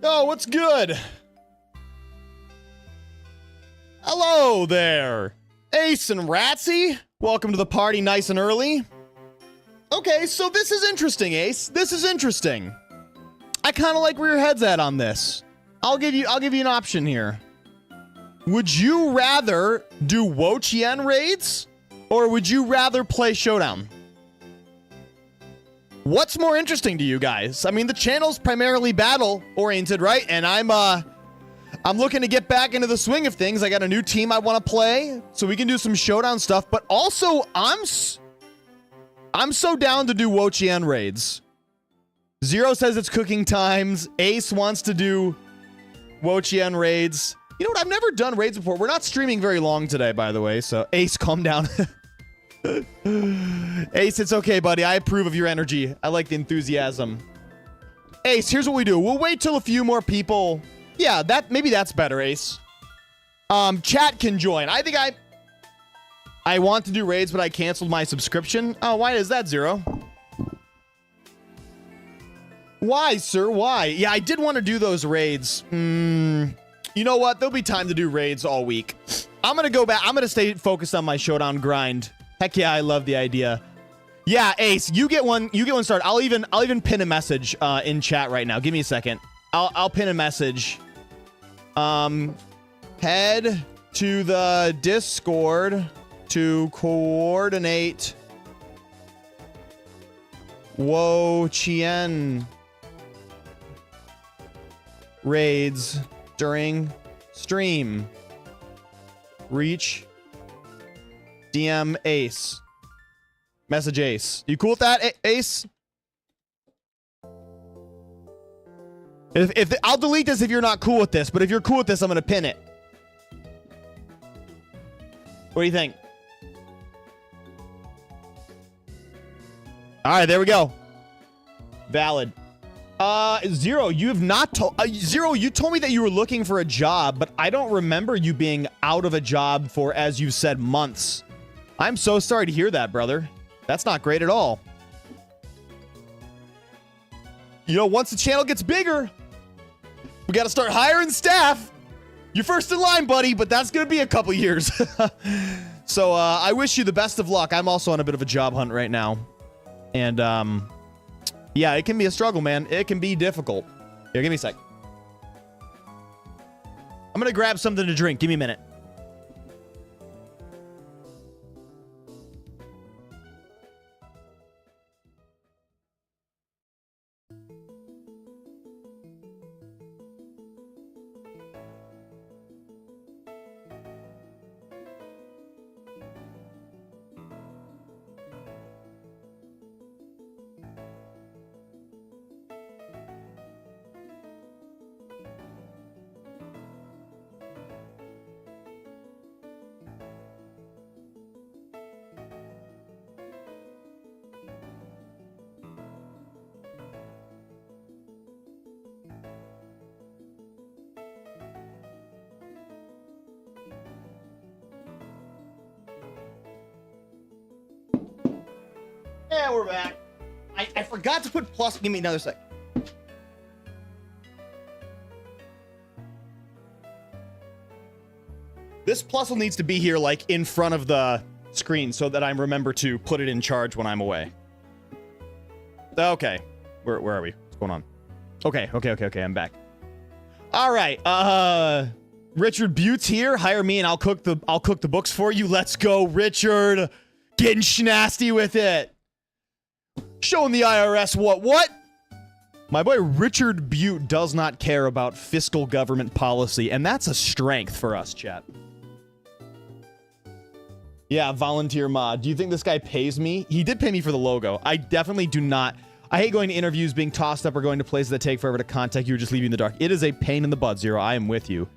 Oh, what's good? Hello there. Ace and Ratsy. Welcome to the party nice and early. Okay, so this is interesting, Ace. This is interesting. I kind of like where your head's at on this. I'll give you an option here. Would you rather do Wo-Chien raids or would you rather play Showdown? What's more interesting to you guys? I mean, the channel's primarily battle oriented, right? And I'm looking to get back into the swing of things. I got a new team I want to play, so we can do some Showdown stuff. But also, I'm so down to do Wo-Chien raids. Zero says it's cooking times. Ace wants to do Wo-Chien raids. You know what? I've never done raids before. We're not streaming very long today, by the way. So Ace, calm down. Ace, it's okay, buddy. I approve of your energy. I like the enthusiasm. Ace, here's what we do. We'll wait till a few more people. Yeah, maybe that's better, Ace. Chat can join. I think I want to do raids, but I canceled my subscription. Oh, why is that, Zero? Why, sir? Why? Yeah, I did want to do those raids. You know what? There'll be time to do raids all week. I'm gonna go back. I'm gonna stay focused on my Showdown grind. Heck yeah, I love the idea. Yeah, Ace, you get one started. I'll even pin a message in chat right now. Give me a second. I'll pin a message. Head to the Discord to coordinate Wo-Chien raids during stream. Reach DM Ace. Message Ace. You cool with that, Ace? If I'll delete this if you're not cool with this, but if you're cool with this, I'm gonna pin it. What do you think? All right, there we go. Valid. Zero, you have not told... Zero, you told me that you were looking for a job, but I don't remember you being out of a job for, as you said, months. I'm so sorry to hear that, brother. That's not great at all. You know, once the channel gets bigger, we got to start hiring staff. You're first in line, buddy, but that's going to be a couple years. So, I wish you the best of luck. I'm also on a bit of a job hunt right now. And, yeah, it can be a struggle, man. It can be difficult. Here, give me a sec. I'm going to grab something to drink. Give me a minute. Yeah, we're back. I forgot to put plus. Give me another sec. This plusle needs to be here, like, in front of the screen so that I remember to put it in charge when I'm away. Okay. Where are we? What's going on? Okay, I'm back. All right. Richard Butte's here. Hire me and I'll cook the books for you. Let's go, Richard. Getting schnasty with it. Showing the IRS what? My boy Richard Butte does not care about fiscal government policy, and that's a strength for us, chat. Yeah, volunteer mod. Do you think this guy pays me? He did pay me for the logo. I definitely do not. I hate going to interviews, being tossed up, or going to places that take forever to contact you or just leave you in the dark. It is a pain in the butt, Zero. I am with you.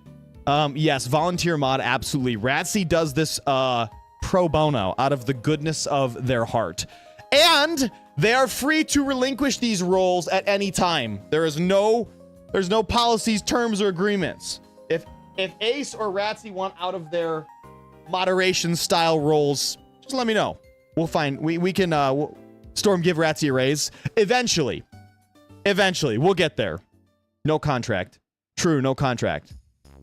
Yes, volunteer mod, absolutely. Ratsy does this pro bono out of the goodness of their heart. And they are free to relinquish these roles at any time. There's no policies, terms, or agreements. If Ace or Ratsy want out of their moderation style roles, just let me know. We'll find we can Storm give Ratsy a raise eventually. We'll get there. No contract. True, no contract.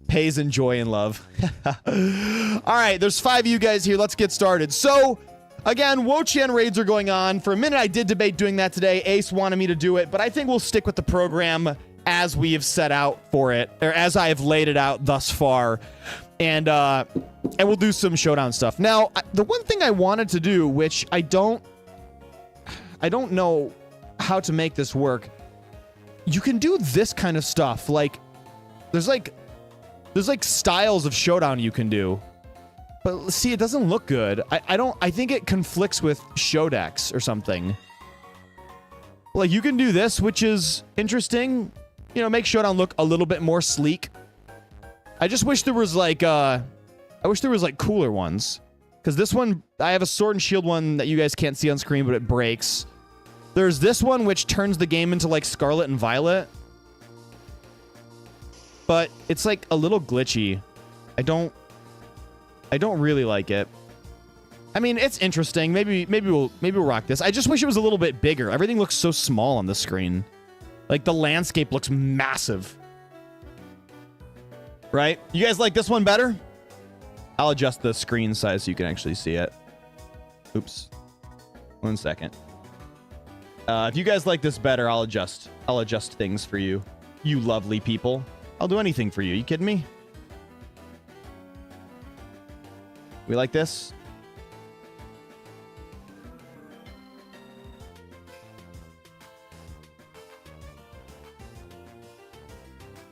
Pays in joy and love. All right, there's 5 of you guys here. Let's get started. So, again, Wo-Chien raids are going on. For a minute, I did debate doing that today. Ace wanted me to do it, but I think we'll stick with the program as we have set out for it, or as I have laid it out thus far. And we'll do some Showdown stuff. Now, the one thing I wanted to do, which I don't know how to make this work. You can do this kind of stuff. Like, there's like styles of Showdown you can do. But see, it doesn't look good. I think it conflicts with Showdex or something. Like, you can do this, which is interesting. You know, make Showdown look a little bit more sleek. I just wish there was like, cooler ones. Because this one, I have a Sword and Shield one that you guys can't see on screen, but it breaks. There's this one, which turns the game into like Scarlet and Violet. But it's like a little glitchy. I don't really like it. I mean, it's interesting. Maybe we'll rock this. I just wish it was a little bit bigger. Everything looks so small on the screen. Like, the landscape looks massive. Right? You guys like this one better? I'll adjust the screen size so you can actually see it. Oops. 1 second. If you guys like this better, I'll adjust things for you. You lovely people. I'll do anything for you. You kidding me? We like this?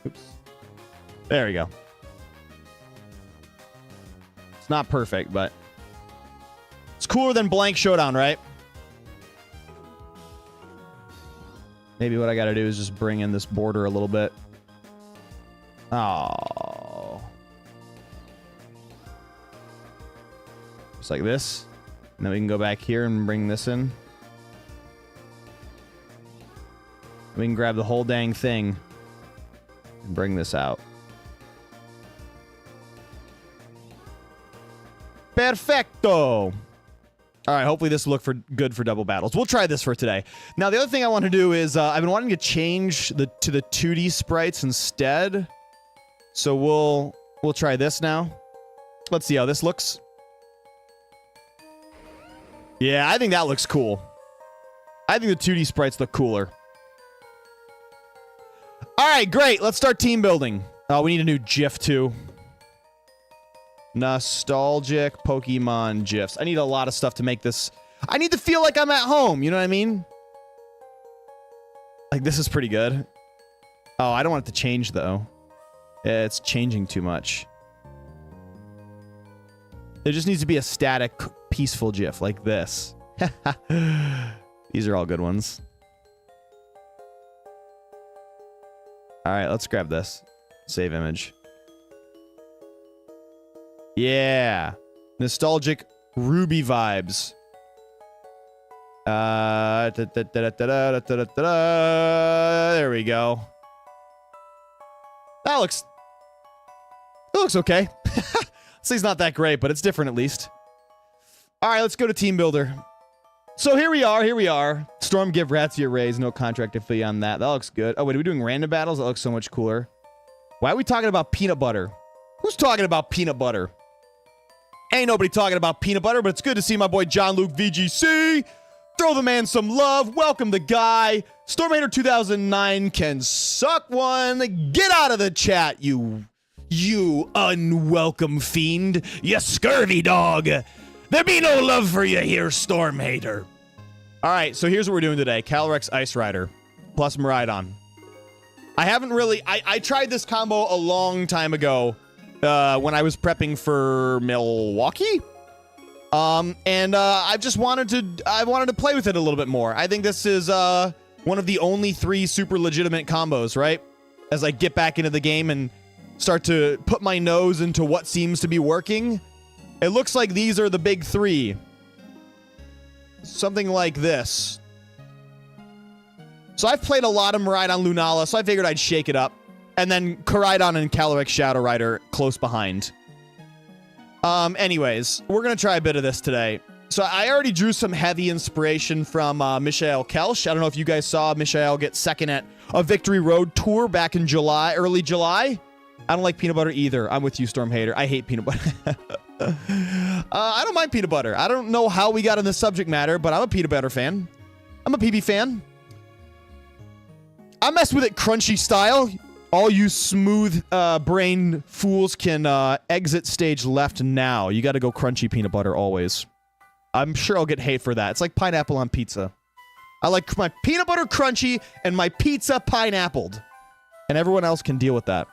Oops. There we go. It's not perfect, but it's cooler than blank Showdown, right? Maybe what I gotta do is just bring in this border a little bit. Oh. Just like this. And then we can go back here and bring this in. We can grab the whole dang thing and bring this out. Perfecto. All right, hopefully this will look good for double battles. We'll try this for today. Now, the other thing I want to do is I've been wanting to change to the 2D sprites instead. So we'll try this now. Let's see how this looks. Yeah, I think that looks cool. I think the 2D sprites look cooler. All right, great. Let's start team building. Oh, we need a new GIF too. Nostalgic Pokemon GIFs. I need a lot of stuff to make this. I need to feel like I'm at home. You know what I mean? Like, this is pretty good. Oh, I don't want it to change, though. It's changing too much. There just needs to be a static, peaceful GIF like this. These are all good ones. All right, let's grab this. Save image. Yeah. Nostalgic Ruby vibes. There we go. That looks... It looks okay. It's not that great, but it's different at least. All right, let's go to Team Builder. So here we are. Storm give Razzia raise, no contract fee on that. That looks good. Oh, wait, are we doing random battles? That looks so much cooler. Why are we talking about peanut butter? Who's talking about peanut butter? Ain't nobody talking about peanut butter, but it's good to see my boy John Luke VGC. Throw the man some love. Welcome the guy. Stormhater 2009 can suck one. Get out of the chat, you unwelcome fiend. You scurvy dog. There be no love for you here, Stormhater. All right, so here's what we're doing today. Calyrex Ice Rider plus Miraidon. I haven't really... I tried this combo a long time ago when I was prepping for Milwaukee. I just wanted to play with it a little bit more. I think this is one of the only 3 super legitimate combos, right? As I get back into the game and start to put my nose into what seems to be working. It looks like these are the big 3. Something like this. So I've played a lot of Miraidon Lunala, so I figured I'd shake it up. And then Koraidon and Calyrex Shadow Rider close behind. Anyways, we're going to try a bit of this today. So I already drew some heavy inspiration from Michael Kelch. I don't know if you guys saw Michael get second at a Victory Road tour back in July, early July. I don't like peanut butter either. I'm with you, Storm Hater. I hate peanut butter. I don't mind peanut butter. I don't know how we got in this subject matter, but I'm a peanut butter fan. I'm a PB fan. I mess with it crunchy style. All you smooth brain fools can exit stage left now. You got to go crunchy peanut butter always. I'm sure I'll get hate for that. It's like pineapple on pizza. I like my peanut butter crunchy and my pizza pineappled. And everyone else can deal with that.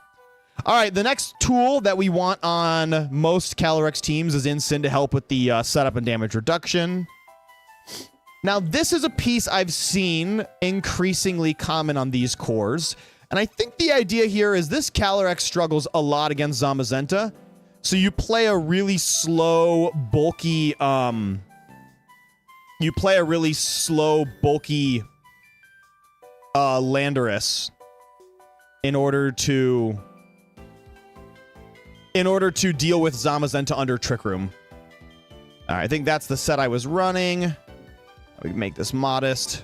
All right, the next tool that we want on most Calyrex teams is Ensign to help with the setup and damage reduction. Now, this is a piece I've seen increasingly common on these cores. And I think the idea here is this Calyrex struggles a lot against Zamazenta. So you play a really slow, bulky, Landorus in order to deal with Zamazenta under Trick Room. All right, I think that's the set I was running. We can make this modest.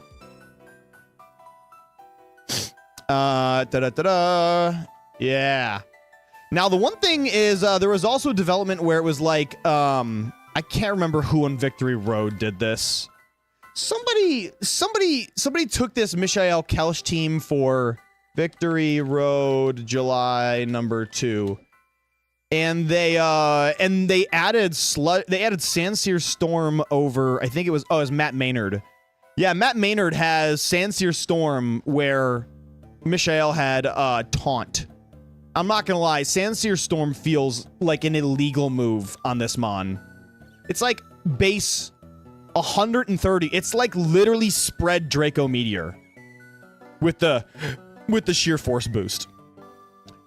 Yeah. Now, the one thing is there was also development where it was like, I can't remember who on Victory Road did this. Somebody took this Mishael Kelch team for Victory Road July #2. And they added Sandsear Storm over, I think it was Matt Maynard. Yeah, Matt Maynard has Sandsear Storm where Mishael had Taunt. I'm not gonna lie, Sandsear Storm feels like an illegal move on this Mon. It's like base 130. It's like literally spread Draco Meteor with the sheer force boost.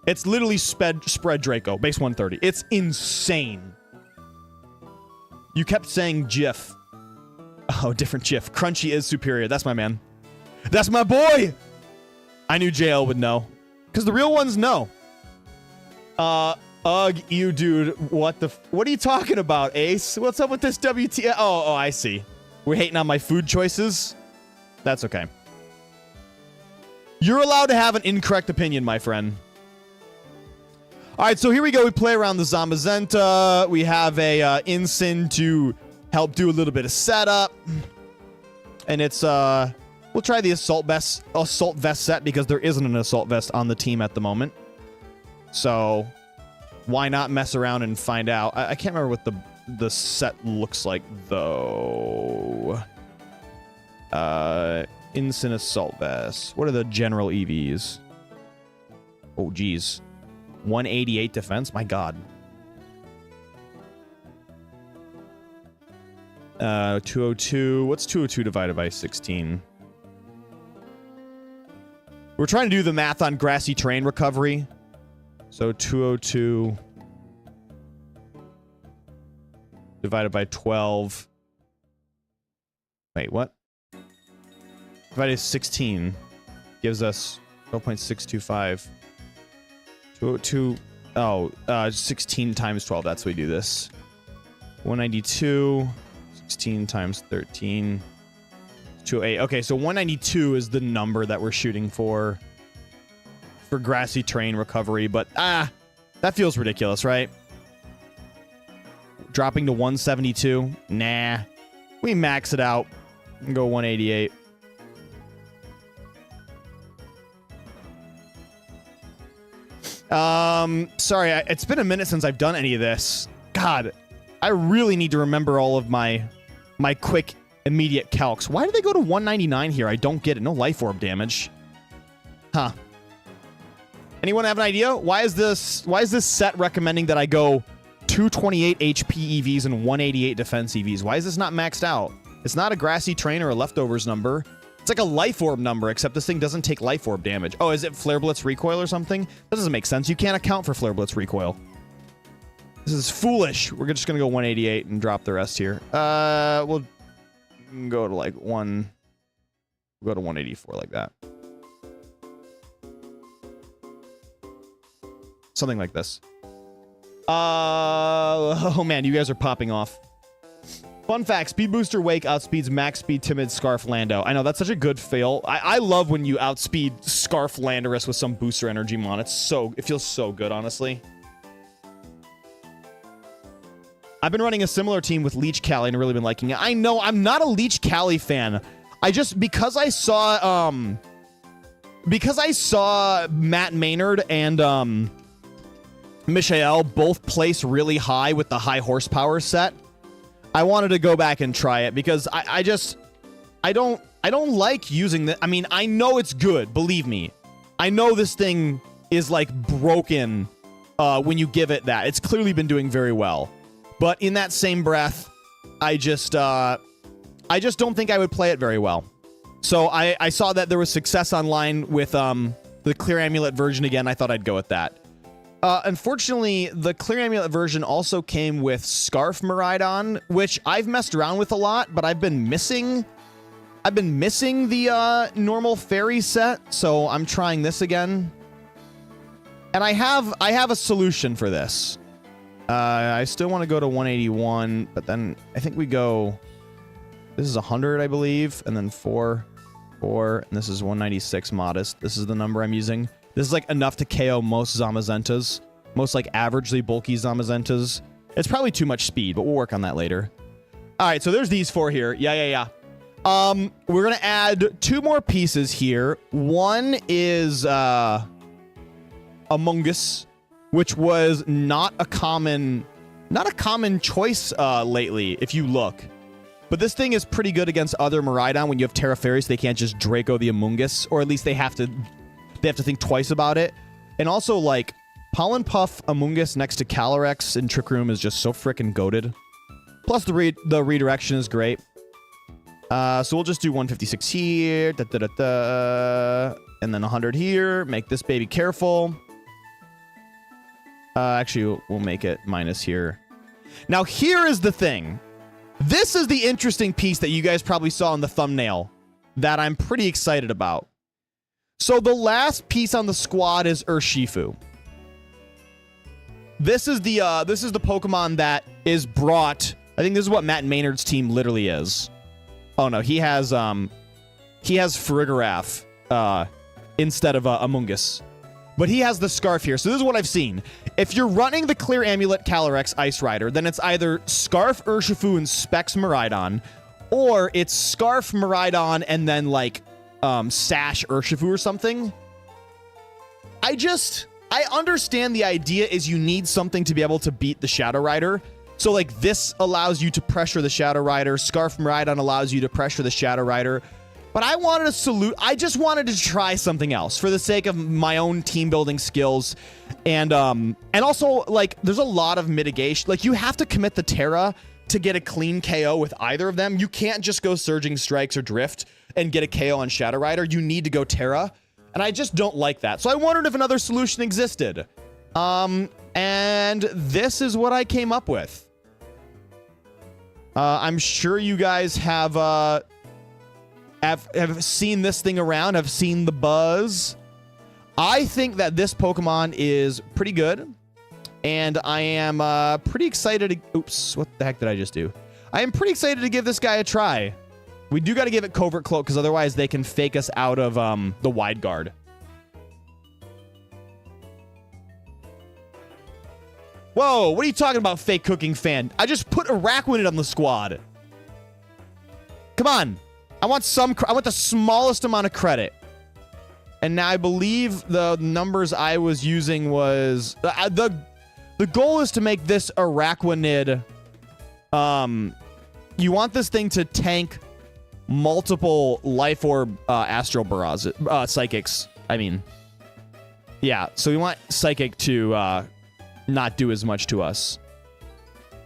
It's literally spread Draco, base 130. It's insane. You kept saying GIF. Oh, different GIF. Crunchy is superior. That's my man. That's my boy! I knew JL would know. Because the real ones know. You dude. What are you talking about, Ace? What's up with this WT? Oh, I see. We're hating on my food choices? That's okay. You're allowed to have an incorrect opinion, my friend. All right, so here we go. We play around the Zamazenta. We have a Ensign to help do a little bit of setup. And it's, we'll try the Assault Vest set because there isn't an Assault Vest on the team at the moment. So why not mess around and find out? I can't remember what the set looks like, though. Ensign Assault Vest. What are the general EVs? Oh, geez. 188 defense? My god. 202. What's 202 divided by 16? We're trying to do the math on grassy terrain recovery. So 202 divided by 12. Wait, what? Divided by 16 gives us 12.625. 202. Oh, 16 times 12. That's how we do this. 192. 16 times 13. 208. Okay, so 192 is the number that we're shooting for grassy terrain recovery, but that feels ridiculous, right? Dropping to 172? Nah. We max it out and go 188. Sorry, it's been a minute since I've done any of this. God, I really need to remember all of my quick, immediate calcs. Why do they go to 199 here? I don't get it. No life orb damage. Huh. Anyone have an idea? Why is this set recommending that I go 228 HP EVs and 188 defense EVs? Why is this not maxed out? It's not a grassy terrain or a leftovers number. It's like a life orb number, except this thing doesn't take life orb damage. Oh, is it Flare Blitz recoil or something? That doesn't make sense. You can't account for Flare Blitz recoil. This is foolish. We're just going to go 188 and drop the rest here. We'll go to like we'll go to 184 like that. Something like this. Oh man, you guys are popping off. Fun fact, Speed Booster Wake outspeeds Max Speed Timid Scarf Lando. I know, that's such a good fail. I love when you outspeed Scarf Landorus with some booster energy mon. It feels so good, honestly. I've been running a similar team with Leech Cali and really been liking it. I know, I'm not a Leech Cali fan. Because I saw Matt Maynard and Michael both place really high with the high horsepower set, I wanted to go back and try it because I don't like using the. I mean, I know it's good, believe me. I know this thing is like broken when you give it that. It's clearly been doing very well. But in that same breath, I just don't think I would play it very well. So I saw that there was success online with the Clear Amulet version again. I thought I'd go with that. Unfortunately, the Clear Amulet version also came with Scarf Miraidon, which I've messed around with a lot, but I've been missing the normal fairy set, so I'm trying this again. And I have a solution for this. I still want to go to 181, but then I think we go. This is 100, I believe, and then 4, and this is 196 modest. This is the number I'm using. This is like enough to KO most Zamazentas, most like averagely bulky Zamazentas. It's probably too much speed, but we'll work on that later. All right, so there's these 4 here. Yeah. We're gonna add 2 more pieces here. One is Among Us, which was not a common choice lately, if you look. But this thing is pretty good against other Miraidon when you have Terra Fairy, so they can't just Draco the Among Us, or at least they have to think twice about it. And also, like, Pollen Puff Among Us next to Calyrex in Trick Room is just so freaking goated. Plus, the redirection is great. So we'll just do 156 here, and then 100 here. Make this baby careful. Actually, we'll make it minus here. Now, here is the thing. This is the interesting piece that you guys probably saw in the thumbnail that I'm pretty excited about. So the last piece on the squad is Urshifu. This is the Pokemon that is brought. I think this is what Matt Maynard's team literally is. Oh no, he has Farigiraf instead of Among Us. But he has the Scarf here. So this is what I've seen. If you're running the Clear Amulet Calyrex Ice Rider, then it's either Scarf Urshifu and Specs Miraidon, or it's Scarf Miraidon and then like Sash Urshifu or something. I understand the idea is you need something to be able to beat the Shadow Rider. So like this allows you to pressure the Shadow Rider. Scarf Miraidon allows you to pressure the Shadow Rider. But I just wanted to try something else for the sake of my own team building skills. And also, like, there's a lot of mitigation. Like, you have to commit the Terra to get a clean KO with either of them. You can't just go Surging Strikes or Drift and get a KO on Shadow Rider. You need to go Terra. And I just don't like that. So I wondered if another solution existed. And this is what I came up with. I'm sure you guys have seen this thing around, have seen the buzz. I think that this Pokemon is pretty good, and I am pretty excited to... Oops, what the heck did I just do? I am pretty excited to give this guy a try. We do got to give it Covert Cloak, because otherwise they can fake us out of the Wide Guard. Whoa, what are you talking about, fake cooking fan? I just put Araquanid on the squad. Come on. I want the smallest amount of credit. And now I believe the numbers I was using was... The goal is to make this Araquanid... you want this thing to tank multiple Life Orb Astral Barrage, Psychics. I mean... Yeah, so we want Psychic to not do as much to us.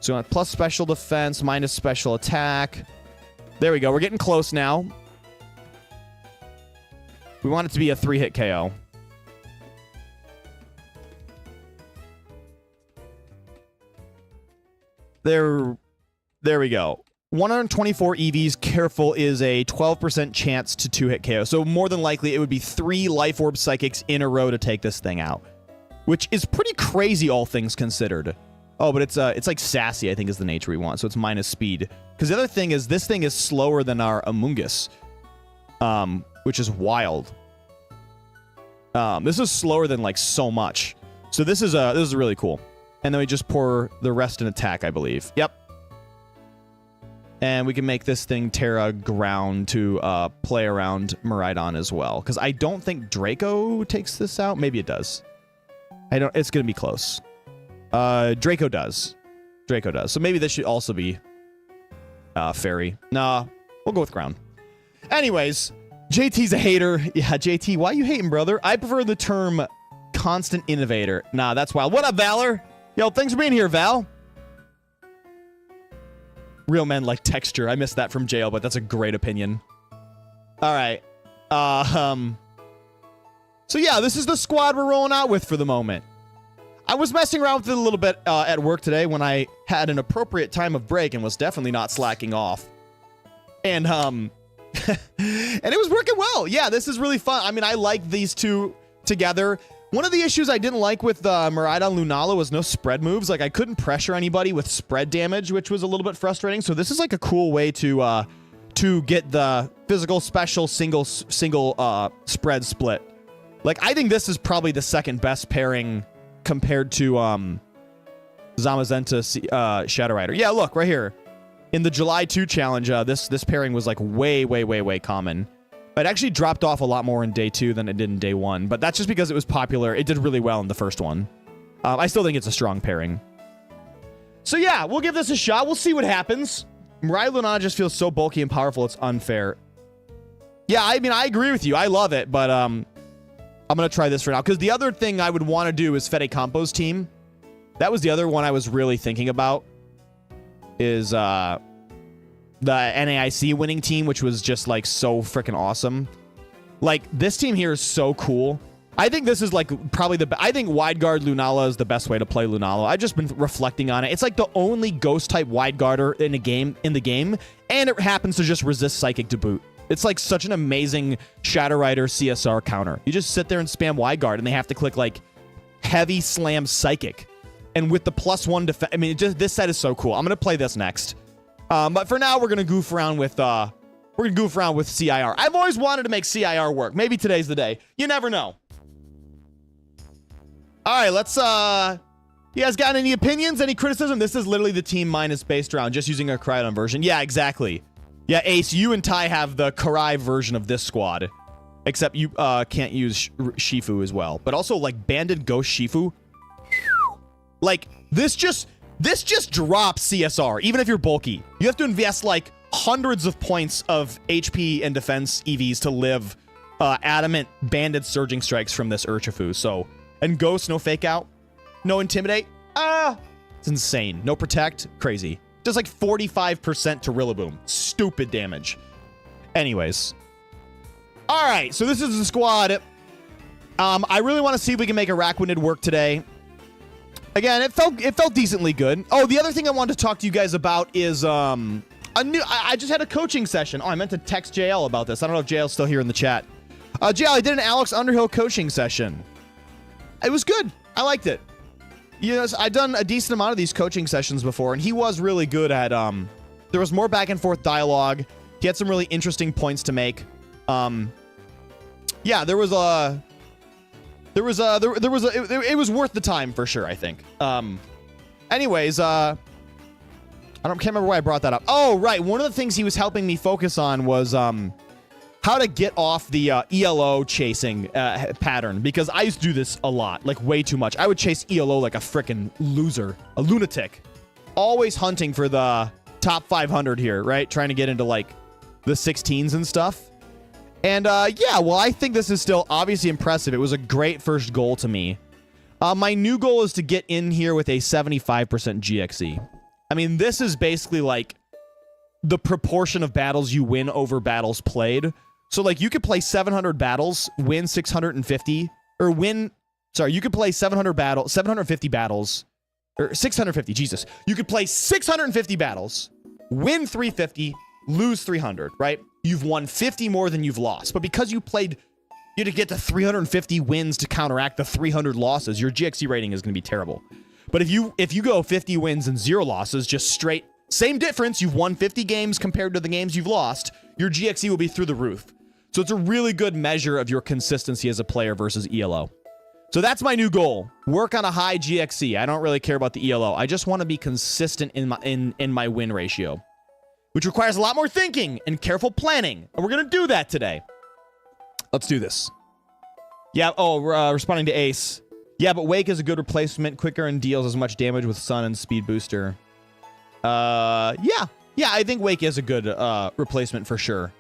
So we want plus special defense, minus special attack... There we go. We're getting close now. We want it to be a 3-hit KO. There we go. 124 EVs. Careful is a 12% chance to 2-hit KO. So more than likely, it would be 3 Life Orb Psychics in a row to take this thing out. Which is pretty crazy, all things considered. Oh, but it's like sassy, I think is the nature we want. So it's minus speed. Because the other thing is this thing is slower than our Amoonguss, which is wild. This is slower than like so much. So this is really cool. And then we just pour the rest in attack, I believe. Yep. And we can make this thing Terra ground to play around Miraidon as well. Because I don't think Draco takes this out. Maybe it does. It's going to be close. Draco does. Draco does. So maybe this should also be Fairy. Nah, we'll go with ground. Anyways, JT's a hater. Yeah, JT, why you hating, brother? I prefer the term constant innovator. Nah, that's wild. What up, Valor? Yo, thanks for being here, Val. Real men like texture. I missed that from jail, but that's a great opinion. All right. So yeah, this is the squad we're rolling out with for the moment. I was messing around with it a little bit at work today when I had an appropriate time of break and was definitely not slacking off. And and it was working well. Yeah, this is really fun. I mean, I like these two together. One of the issues I didn't like with Miraidon Lunala was no spread moves. Like, I couldn't pressure anybody with spread damage, which was a little bit frustrating. So this is like a cool way to get the physical special single spread split. Like, I think this is probably the second best pairing compared to Zamazenta Shadow Rider. Yeah, look, right here. In the July 2 challenge, this pairing was like way common. It actually dropped off a lot more in day 2 than it did in day 1, but that's just because it was popular. It did really well in the first one. I still think it's a strong pairing. So yeah, we'll give this a shot. We'll see what happens. Miraidon Lunala just feels so bulky and powerful, it's unfair. Yeah, I mean, I agree with you. I love it, but I'm going to try this for now. Because the other thing I would want to do is Fede Campo's team. That was the other one I was really thinking about. Is the NAIC winning team, which was just like so freaking awesome. Like, this team here is so cool. I think this is like probably I think wide guard Lunala is the best way to play Lunala. I've just been reflecting on it. It's like the only ghost type wide guarder in the game, and it happens to just resist psychic to boot. It's like such an amazing Shadow Rider CSR counter. You just sit there and spam wide guard, and they have to click like heavy slam psychic. And with the +1 defense, I mean, this set is so cool. I'm gonna play this next. But for now, we're gonna goof around with CIR. I've always wanted to make CIR work. Maybe today's the day. You never know. All right, let's. You guys got any opinions? Any criticism? This is literally the team minus based round, just using a Cryoton version. Yeah, exactly. Yeah, Ace, you and Ty have the Karai version of this squad, except you can't use Shifu as well. But also, like, Banded Ghost Shifu. Like, this just drops CSR, even if you're bulky. You have to invest, like, hundreds of points of HP and defense EVs to live adamant banded surging strikes from this Urshifu. So, and Ghost, no fake out, no intimidate. It's insane. No protect, crazy. Does like 45% to Rillaboom. Stupid damage. Anyways. All right, so this is the squad. I really want to see if we can make a Rakwanid work today. Again, it felt decently good. Oh, the other thing I wanted to talk to you guys about is I just had a coaching session. Oh, I meant to text JL about this. I don't know if JL's still here in the chat. JL, I did an Alex Underhill coaching session. It was good. I liked it. You know, I've done a decent amount of these coaching sessions before, and he was really good at, there was more back and forth dialogue. He had some really interesting points to make. Yeah, it was worth the time for sure, I think. Anyways, can't remember why I brought that up. Oh, right. One of the things he was helping me focus on was, how to get off the ELO chasing pattern, because I used to do this a lot, like way too much. I would chase ELO like a freaking loser, a lunatic, always hunting for the top 500 here, right? Trying to get into like the 16s and stuff. And yeah, well, I think this is still obviously impressive. It was a great first goal to me. My new goal is to get in here with a 75% GXE. I mean, this is basically like the proportion of battles you win over battles played. So, like, you could play 700 battles, win 650, or win... Sorry, you could play 750 battles, or 650, Jesus. You could play 650 battles, win 350, lose 300, right? You've won 50 more than you've lost. But because you had to get to 350 wins to counteract the 300 losses, your GXE rating is going to be terrible. But if you go 50 wins and 0 losses, just straight, same difference, you've won 50 games compared to the games you've lost, your GXE will be through the roof. So it's a really good measure of your consistency as a player versus ELO. So that's my new goal. Work on a high GXE. I don't really care about the ELO. I just want to be consistent in my win ratio, which requires a lot more thinking and careful planning. And we're going to do that today. Let's do this. Yeah. Oh, responding to Ace. Yeah, but Wake is a good replacement. Quicker and deals as much damage with Sun and Speed Booster. Yeah. Yeah, I think Wake is a good replacement for sure.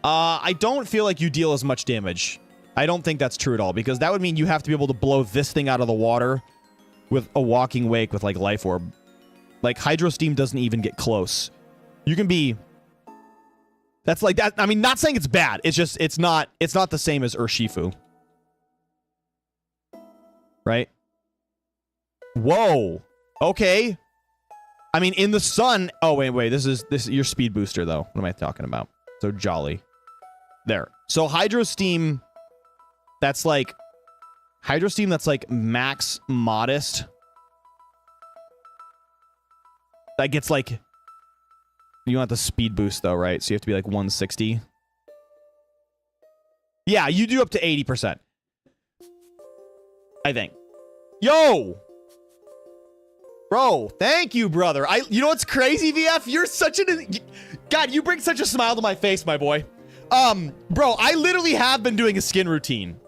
I don't feel like you deal as much damage. I don't think that's true at all, because that would mean you have to be able to blow this thing out of the water with a Walking Wake with, like, Life Orb. Like, Hydro Steam doesn't even get close. You can be... That's like that. I mean, not saying it's bad. It's just, it's not the same as Urshifu. Right? Whoa. Okay. I mean, in the sun... Oh, wait. This is your Speed Booster, though. What am I talking about? So, Jolly. There. So, Hydro Steam... That's like... Hydro Steam, that's like max modest. That gets like... You want the speed boost, though, right? So you have to be like 160. Yeah, you do up to 80%. I think. Yo! Bro, thank you, brother. You know what's crazy, VF? You're such an... God, you bring such a smile to my face, my boy. Bro, I literally have been doing a skin routine.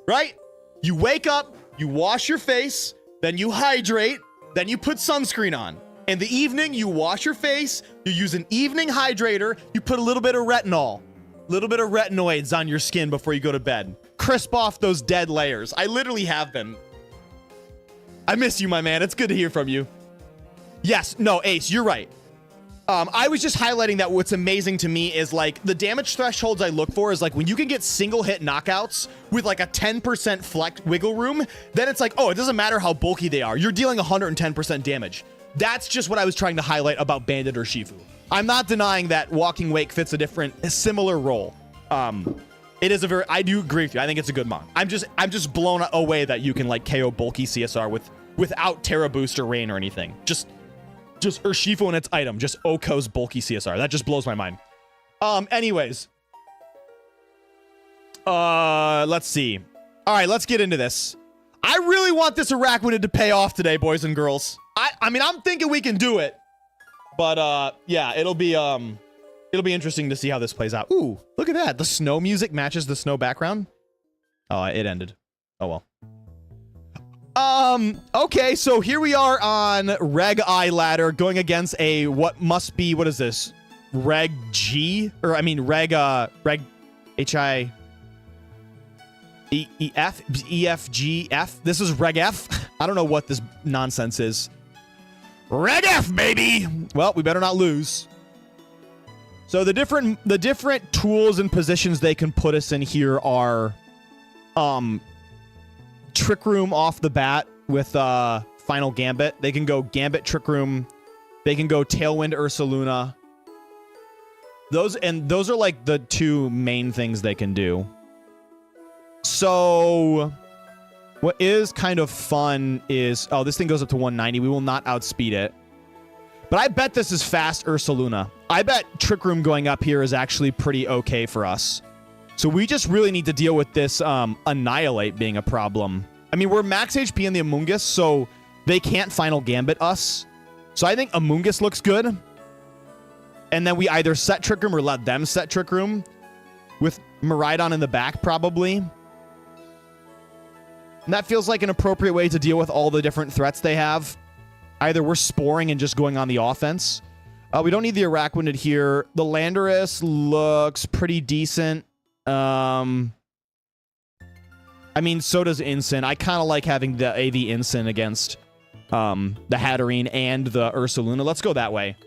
Right? You wake up, you wash your face, then you hydrate, then you put sunscreen on. In the evening, you wash your face, you use an evening hydrator, you put a little bit of retinol, a little bit of retinoids on your skin before you go to bed. Crisp off those dead layers. I literally have been. I miss you, my man. It's good to hear from you. Yes, no, Ace, you're right. I was just highlighting that what's amazing to me is, like, the damage thresholds I look for is, like, when you can get single hit knockouts with, like, a 10% flex wiggle room, then it's like, oh, it doesn't matter how bulky they are. You're dealing 110% damage. That's just what I was trying to highlight about Bandit or Shifu. I'm not denying that Walking Wake fits a similar role. It is I do agree with you. I think it's a good mon. I'm just blown away that you can, like, KO bulky CSR without Terra Boost or Rain or anything. Just Urshifu and its item, just Oko's bulky CSR. That just blows my mind. Anyways. Let's see. All right, let's get into this. I really want this Araquanid to pay off today, boys and girls. I mean, I'm thinking we can do it. But, yeah, it'll be interesting to see how this plays out. Ooh, look at that. The snow music matches the snow background. Oh, it ended. Oh, well. Okay, so here we are on Reg I ladder going against a, what is this? Reg G? Or, I mean, Reg H-I... E-F-G-F? This is Reg F? I don't know what this nonsense is. Reg F, baby! Well, we better not lose. So the different tools and positions they can put us in here are... Trick Room off the bat with Final Gambit. They can go Gambit, Trick Room. They can go Tailwind, Ursaluna. Those are like the two main things they can do. So what is kind of fun is... Oh, this thing goes up to 190. We will not outspeed it. But I bet this is fast Ursaluna. I bet Trick Room going up here is actually pretty okay for us. So we just really need to deal with this Annihilate being a problem. I mean, we're max HP in the Amoonguss, so they can't Final Gambit us. So I think Amoonguss looks good. And then we either set Trick Room or let them set Trick Room. With Miraidon in the back, probably. And that feels like an appropriate way to deal with all the different threats they have. Either we're sporing and just going on the offense. We don't need the Araquanid here. The Landorus looks pretty decent. I mean, so does Incin. I kind of like having the AV Incin against the Hatterene and the Ursaluna. Let's go that way.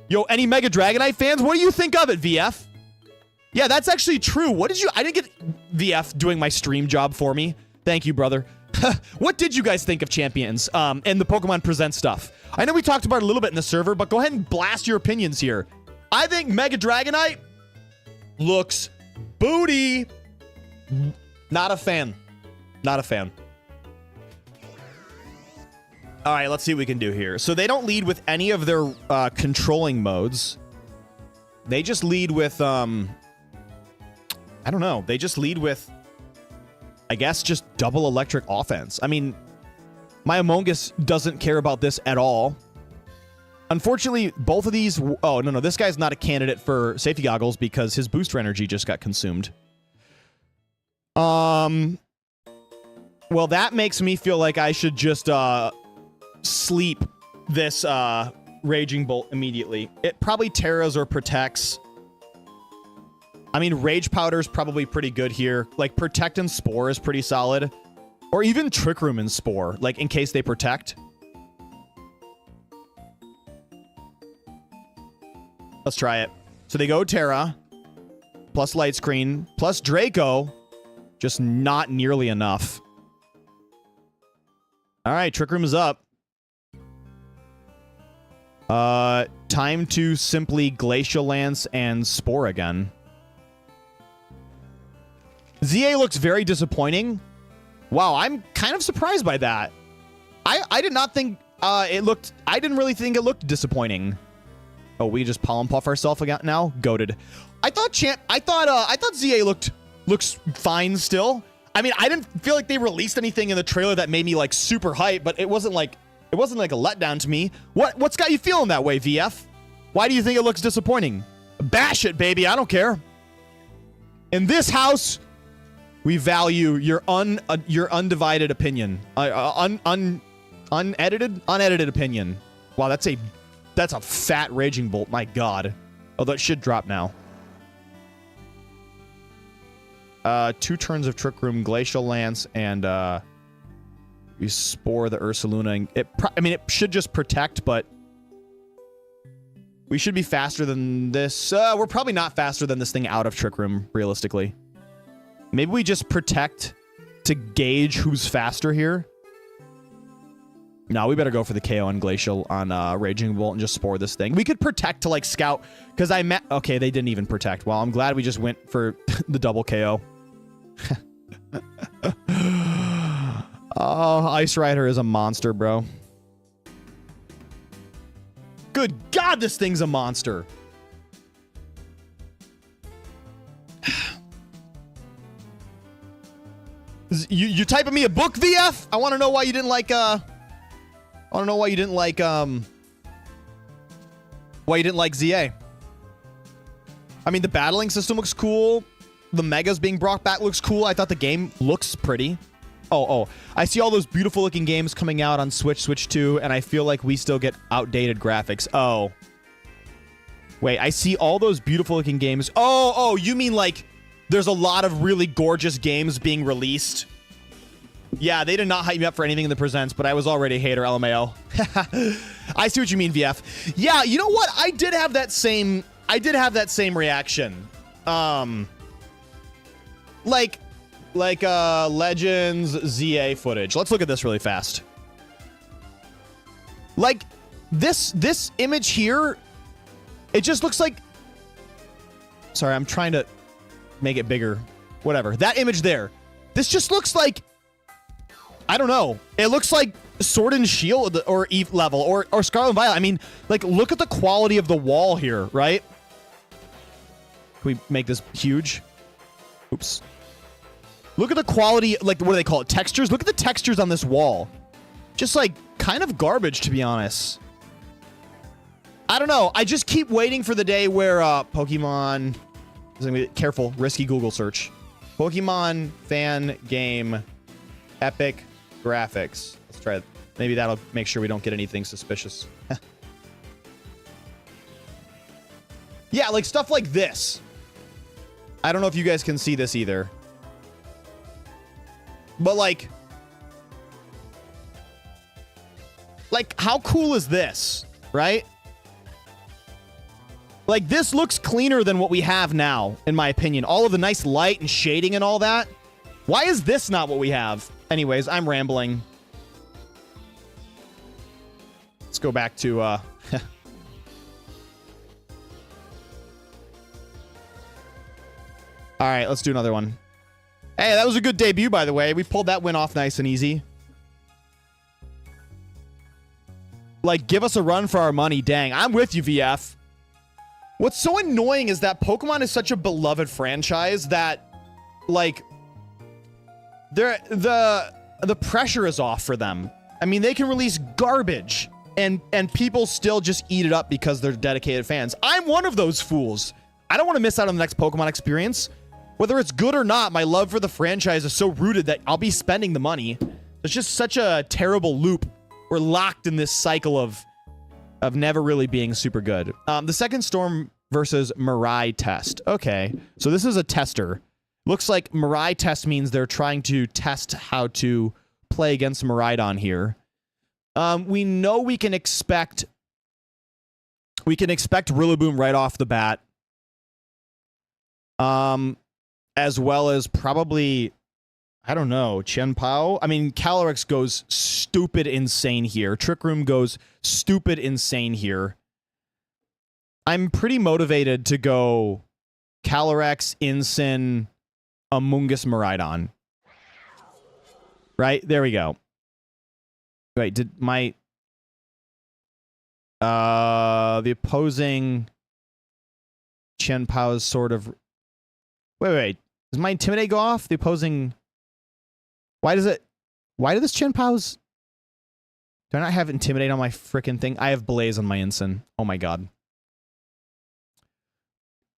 Yo, any Mega Dragonite fans? What do you think of it, VF? Yeah, that's actually true. What did you... I didn't get VF doing my stream job for me. Thank you, brother. What did you guys think of Champions and the Pokemon Present stuff? I know we talked about it a little bit in the server, but go ahead and blast your opinions here. I think Mega Dragonite looks booty. Not a fan. Not a fan. All right, let's see what we can do here. So they don't lead with any of their controlling modes. They just lead with, I don't know. They just lead with, I guess, just double electric offense. I mean, my Among Us doesn't care about this at all. Unfortunately, both of these... Oh, no. This guy's not a candidate for safety goggles because his booster energy just got consumed. Well, that makes me feel like I should just sleep this Raging Bolt immediately. It probably terras or protects. I mean, Rage Powder is probably pretty good here. Like, Protect and Spore is pretty solid. Or even Trick Room and Spore, like, in case they protect. Let's try it. So they go Terra, plus Light Screen, plus Draco. Just not nearly enough. All right, Trick Room is up. Time to simply Glacial Lance and Spore again. ZA looks very disappointing. Wow, I'm kind of surprised by that. I did not think it looked... I didn't really think it looked disappointing. Oh, we just Pollen Puff ourselves again now? Goated. I thought ZA looks fine still. I mean, I didn't feel like they released anything in the trailer that made me like super hype, but it wasn't like a letdown to me. What's got you feeling that way, VF? Why do you think it looks disappointing? Bash it, baby. I don't care. In this house, we value your undivided opinion. Unedited opinion. Wow, that's a fat Raging Bolt. My God. Although it should drop now. 2 turns of Trick Room, Glacial Lance, and we Spore the Ursaluna. I mean, it should just protect, but we should be faster than this. We're probably not faster than this thing out of Trick Room, realistically. Maybe we just protect to gauge who's faster here. No, we better go for the KO on Glacial on Raging Bolt and just Spore this thing. We could protect to, like, scout, because okay, they didn't even protect. Well, I'm glad we just went for the double KO. Oh, Ice Rider is a monster, bro. Good God, this thing's a monster. You typing me a book, VF? I want to know why you didn't like, I want to know why you didn't like ZA. I mean, the battling system looks cool. The Megas being brought back looks cool. I thought the game looks pretty. Oh. I see all those beautiful looking games coming out on Switch, Switch 2, and I feel like we still get outdated graphics. Oh. Wait, I see all those beautiful looking games. Oh, you mean like there's a lot of really gorgeous games being released? Yeah, they did not hype me up for anything in the presents, but I was already a hater, LMAO. I see what you mean, VF. Yeah, you know what? I did have that same reaction. Like Legends ZA footage. Let's look at this really fast. Like this image here, it just looks like... Sorry, I'm trying to make it bigger. Whatever. That image there. This just looks like... I don't know. It looks like Sword and Shield or Eve level or Scarlet and Violet. I mean, like, look at the quality of the wall here, right? Can we make this huge? Oops. Look at the quality, like, what do they call it? Textures? Look at the textures on this wall. Just, like, kind of garbage, to be honest. I don't know. I just keep waiting for the day where Pokemon... Careful. Risky Google search. Pokemon fan game epic graphics. Let's try it. Maybe that'll make sure we don't get anything suspicious. Yeah, like stuff like this. I don't know if you guys can see this either. But like how cool is this, right? Like, this looks cleaner than what we have now, in my opinion. All of the nice light and shading and all that. Why is this not what we have? Anyways, I'm rambling. Let's go back to, All right, let's do another one. Hey, that was a good debut, by the way. We pulled that win off nice and easy. Like, give us a run for our money. Dang, I'm with you, VF. What's so annoying is that Pokemon is such a beloved franchise that, like, the pressure is off for them. I mean, they can release garbage and people still just eat it up because they're dedicated fans. I'm one of those fools. I don't want to miss out on the next Pokemon experience. Whether it's good or not, my love for the franchise is so rooted that I'll be spending the money. It's just such a terrible loop. We're locked in this cycle of never really being super good. The second Storm versus Mirai test. Okay, so this is a tester. Looks like Mirai test means they're trying to test how to play against Miraidon here. We know we can expect Rillaboom right off the bat. As well as probably, I don't know, Chien-Pao. I mean, Calyrex goes stupid insane here. Trick Room goes stupid insane here. I'm pretty motivated to go Calyrex, Incin, Amoonguss, Miraidon. Right? There we go. Wait, did my... the opposing Chien-Pao's sort of... Wait. Does my Intimidate go off? The opposing... Why did this Chien-Pao's... Do I not have Intimidate on my frickin' thing? I have Blaze on my Incin. Oh my god.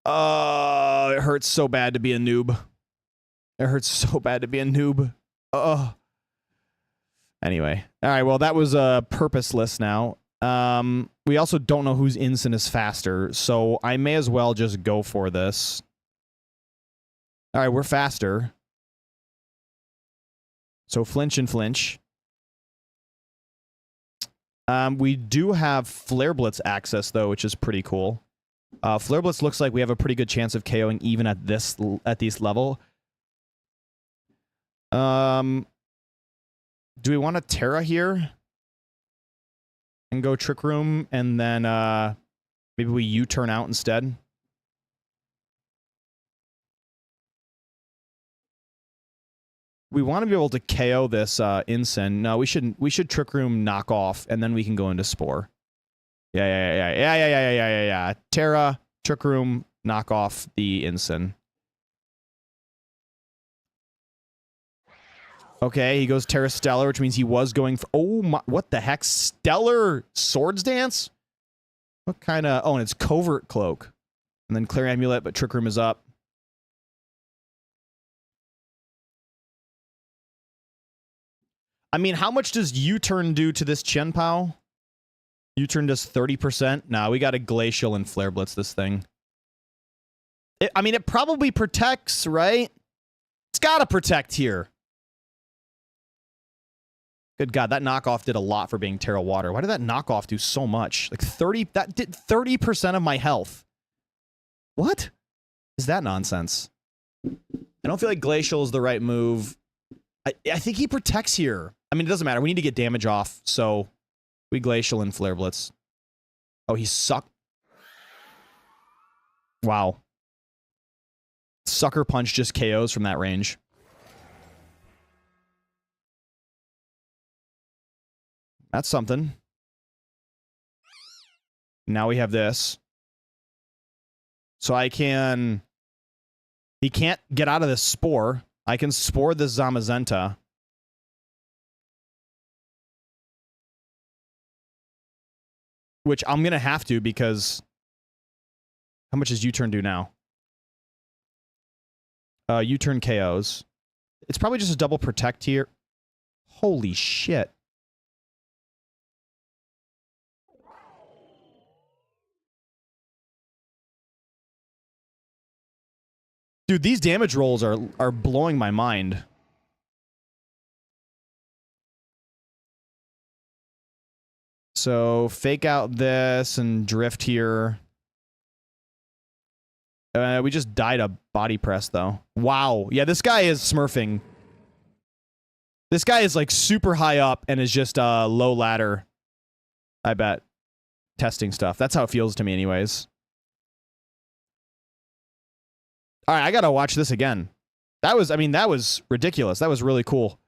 It hurts so bad to be a noob. It hurts so bad to be a noob. Anyway. Alright, well, that was purposeless now. We also don't know whose Incin is faster, so I may as well just go for this. Alright, we're faster. So flinch and flinch. We do have Flare Blitz access, though, which is pretty cool. Flare Blitz looks like we have a pretty good chance of KOing even at this level. Do we want to Terra here? And go Trick Room, and then maybe we U-turn out instead? We want to be able to KO this Incin. No, we should Trick Room knock off, and then we can go into Spore. Yeah. Terra, Trick Room, knock off the Incin. Okay, he goes Terra Stellar, which means he was going for... Oh my... What the heck? Stellar Swords Dance? What kind of... Oh, and it's Covert Cloak. And then Clear Amulet, but Trick Room is up. I mean, how much does U-turn do to this Chien-Pao? U-turn does 30%. Nah, we got a Glacial and Flare Blitz this thing. I mean, it probably protects, right? It's gotta protect here. Good God, that knockoff did a lot for being Terra Water. Why did that knockoff do so much? Like 30... That did 30% of my health. What is that nonsense? I don't feel like Glacial is the right move. I think he protects here. I mean, it doesn't matter. We need to get damage off, so we Glacial and Flare Blitz. Oh, he sucked. Wow. Sucker Punch just KOs from that range. That's something. Now we have this. So I can... He can't get out of this Spore. I can Spore this Zamazenta. Which I'm going to have to because... How much does U-turn do now? U-turn KOs. It's probably just a double protect here. Holy shit. Dude, these damage rolls are blowing my mind. So, fake out this and drift here. We just died a body press, though. Wow. Yeah, this guy is smurfing. This guy is, like, super high up and is just low ladder. I bet. Testing stuff. That's how it feels to me anyways. All right, I gotta watch this again. That was, I mean, that was ridiculous. That was really cool.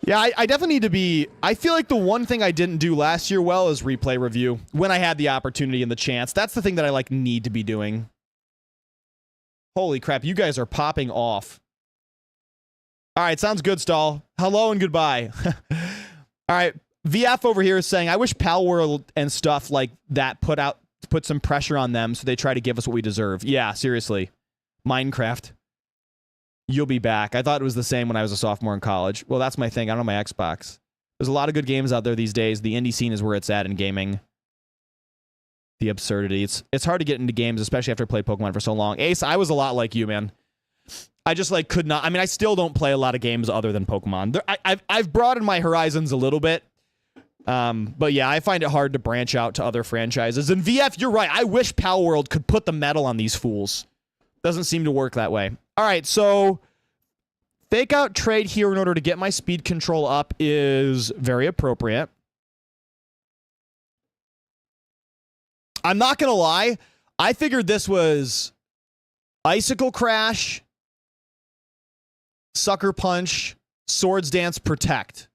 Yeah, I definitely need to be... I feel like the one thing I didn't do last year well is replay review. When I had the opportunity and the chance. That's the thing that I, like, need to be doing. Holy crap, you guys are popping off. All right, sounds good, Stall. Hello and goodbye. All right, VF over here is saying, I wish Pal World and stuff like that put some pressure on them so they try to give us what we deserve. Yeah, seriously. Minecraft. You'll be back. I thought it was the same when I was a sophomore in college. Well, that's my thing. I don't know my Xbox. There's a lot of good games out there these days. The indie scene is where it's at in gaming. The absurdity. It's hard to get into games, especially after I played Pokemon for so long. Ace, I was a lot like you, man. I just like could not. I mean, I still don't play a lot of games other than Pokemon. I've broadened my horizons a little bit. But yeah, I find it hard to branch out to other franchises. And VF, you're right. I wish Pal World could put the metal on these fools. Doesn't seem to work that way. All right, so fake out trade here in order to get my speed control up is very appropriate. I'm not going to lie. I figured this was Icicle Crash, Sucker Punch, Swords Dance, Protect.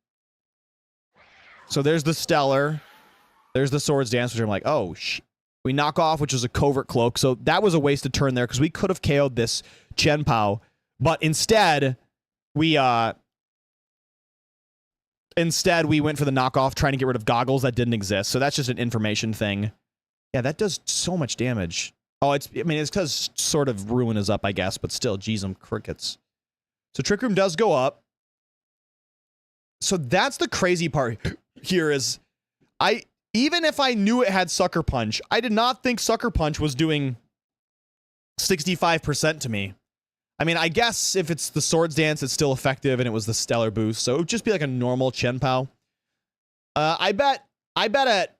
So there's the Stellar. There's the Swords Dance, which I'm like, oh, we knock off, which is a Covert Cloak. So that was a wasted turn there because we could have KO'd this Chenpao. But instead, we went for the knockoff, trying to get rid of Goggles that didn't exist. So that's just an information thing. Yeah, that does so much damage. Oh, it's because sort of Ruin is up, I guess, but still, geez, crickets. So Trick Room does go up. So that's the crazy part here is even if I knew it had Sucker Punch, I did not think Sucker Punch was doing 65% to me. I mean, I guess if it's the Swords Dance, it's still effective, and it was the Stellar Boost, so it would just be like a normal Chenpao. I bet at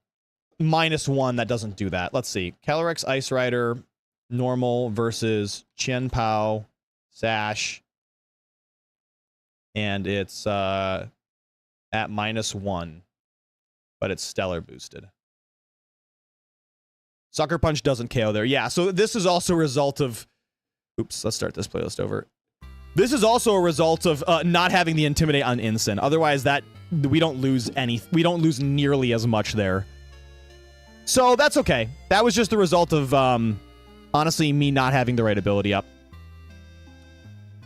-1 that doesn't do that. Let's see. Calyrex Ice Rider, normal versus Chenpao, Sash, and it's at -1, but it's Stellar boosted. Sucker Punch doesn't KO there. Yeah, so this is also a result of... Oops, let's start this playlist over. This is also a result of not having the Intimidate on Incin. Otherwise, we don't lose nearly as much there. So that's okay. That was just the result of, honestly, me not having the right ability up.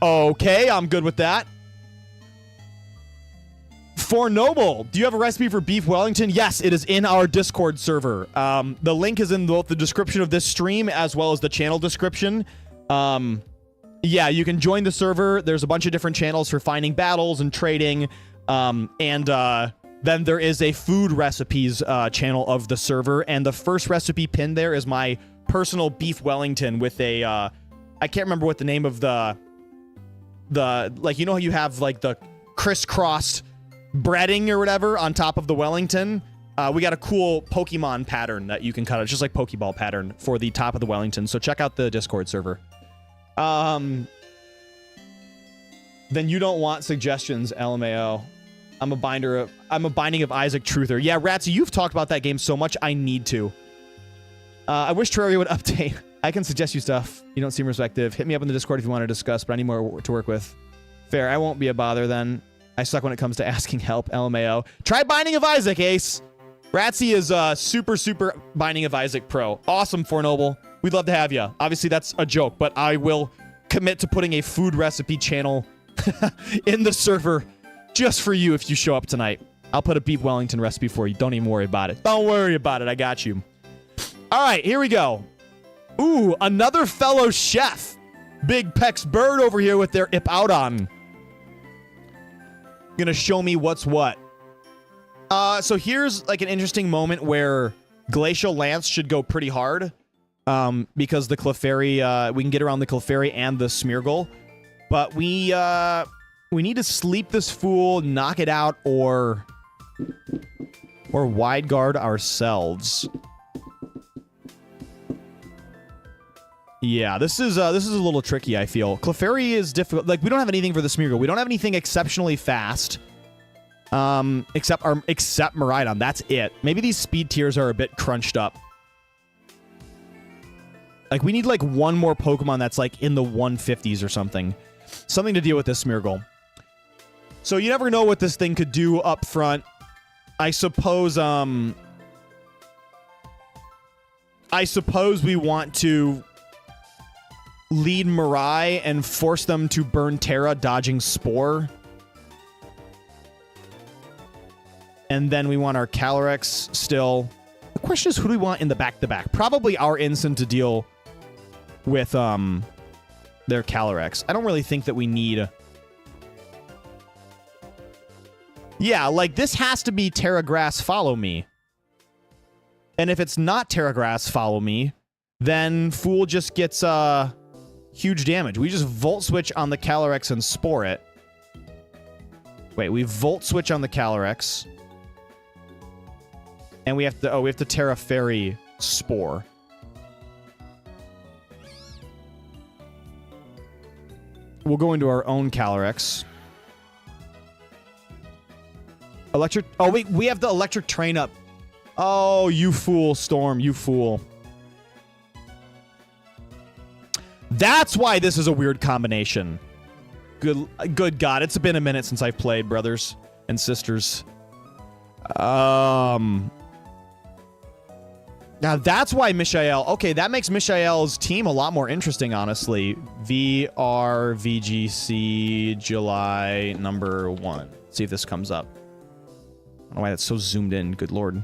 Okay, I'm good with that. For Noble, do you have a recipe for beef Wellington? Yes, it is in our Discord server. The link is in both the description of this stream as well as the channel description. Yeah, you can join the server. There's a bunch of different channels for finding battles and trading. Then there is a food recipes channel of the server. And the first recipe pinned there is my personal beef Wellington with a, I can't remember what the name of the like, you know how you have like the crisscrossed breading or whatever on top of the Wellington? We got a cool Pokemon pattern that you can cut. It's just like Pokeball pattern for the top of the Wellington. So check out the Discord server. Then you don't want suggestions, LMAO. I'm a Binding of Isaac truther. Yeah, Ratsy, you've talked about that game so much, I need to. I wish Terraria would update. I can suggest you stuff. You don't seem respective. Hit me up in the Discord if you want to discuss, but I need more to work with. Fair, I won't be a bother then. I suck when it comes to asking help, LMAO. Try Binding of Isaac, Ace. Ratsy is super Binding of Isaac pro. Awesome, For Noble. We'd love to have you. Obviously, that's a joke, but I will commit to putting a food recipe channel in the server just for you if you show up tonight. I'll put a beef Wellington recipe for you. Don't even worry about it. Don't worry about it. I got you. All right, here we go. Ooh, another fellow chef. Big Pex Bird over here with their Ipowdon. Gonna show me what's what. So here's like an interesting moment where Glacial Lance should go pretty hard. Because the Clefairy, we can get around the Clefairy and the Smeargle. But we need to sleep this fool, knock it out, or wide guard ourselves. Yeah, this is a little tricky, I feel. Clefairy is difficult. Like, we don't have anything for the Smeargle. We don't have anything exceptionally fast. Except Miraidon. That's it. Maybe these speed tiers are a bit crunched up. Like, we need, like, one more Pokemon that's, like, in the 150s or something. Something to deal with this Smeargle. So you never know what this thing could do up front. I suppose we want to lead Mirai and force them to burn Terra, dodging Spore. And then we want our Calyrex still. The question is, who do we want in the back-to-back? Probably our Incin to deal with their Calyrex. I don't really think that we need... Yeah, like, this has to be Terra Grass Follow Me. And if it's not Terra Grass Follow Me, then Fool just gets huge damage. We just Volt Switch on the Calyrex and Spore it. Wait, we Volt Switch on the Calyrex. And we have to Terra Fairy Spore. We'll go into our own Calyrex. Electric... Oh, wait, we have the Electric Train up. Oh, you fool, Storm, you fool. That's why this is a weird combination. Good God, it's been a minute since I've played, brothers and sisters. Now that's why Mishael... Okay, that makes Mishael's team a lot more interesting, honestly. VRVGC July number 1. Let's see if this comes up. I don't know why that's so zoomed in. Good Lord.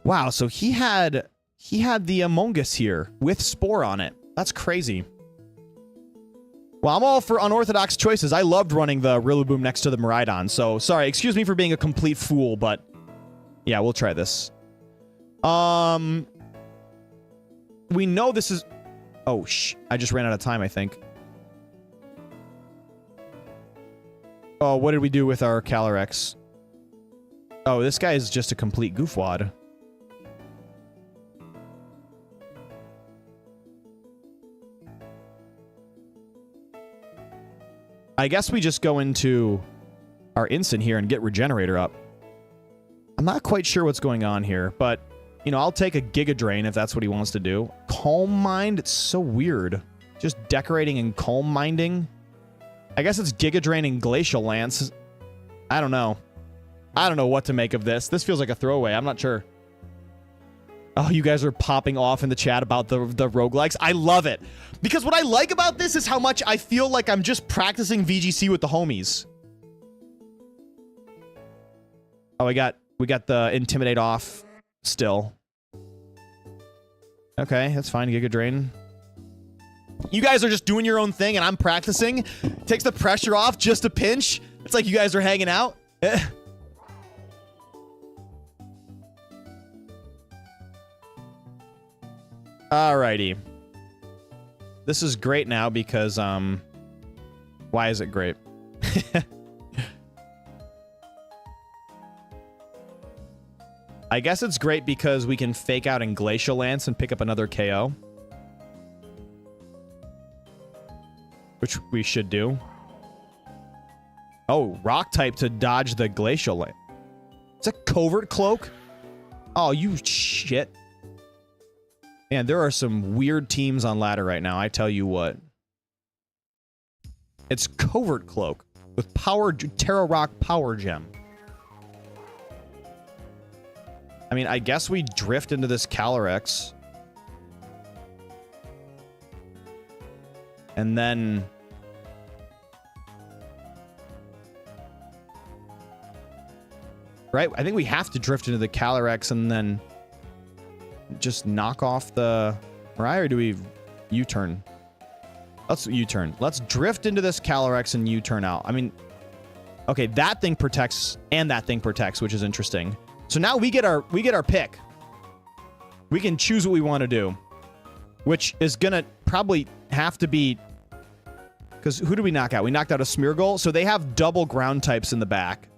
Wow, so he had the Among Us here with Spore on it. That's crazy. Well, I'm all for unorthodox choices. I loved running the Rillaboom next to the Miraidon. So, sorry, excuse me for being a complete fool, but yeah, we'll try this. We know this is... Oh, I just ran out of time, I think. Oh, what did we do with our Calyrex? Oh, this guy is just a complete goofwad. I guess we just go into our Incin here and get Regenerator up. I'm not quite sure what's going on here, but, you know, I'll take a Giga Drain if that's what he wants to do. Calm Mind? It's so weird. Just decorating and Calm Minding? I guess it's Giga Drain and Glacial Lance. I don't know. I don't know what to make of this. This feels like a throwaway. I'm not sure. Oh, you guys are popping off in the chat about the roguelikes. I love it. Because what I like about this is how much I feel like I'm just practicing VGC with the homies. Oh, we got the Intimidate off still. Okay, that's fine. Giga Drain. You guys are just doing your own thing and I'm practicing. Takes the pressure off just a pinch. It's like you guys are hanging out. Alrighty. This is great now because, why is it great? I guess it's great because we can fake out in Glacial Lance and pick up another KO. Which we should do. Oh, Rock type to dodge the Glacial Lance. It's a Covert Cloak? Oh, you shit. Man, there are some weird teams on ladder right now, I tell you what. It's Covert Cloak with Terra Rock Power Gem. I mean, I guess we drift into this Calyrex. And then... Right? I think we have to drift into the Calyrex and then... just knock off the Mirai, or do we U-turn? Let's U-turn. Let's drift into this Calyrex and U-turn out. I mean, okay, that thing protects and that thing protects, which is interesting. So now we get our pick. We can choose what we want to do, which is gonna probably have to be, because who did we knock out? We knocked out a Smeargle, so they have double ground types in the back.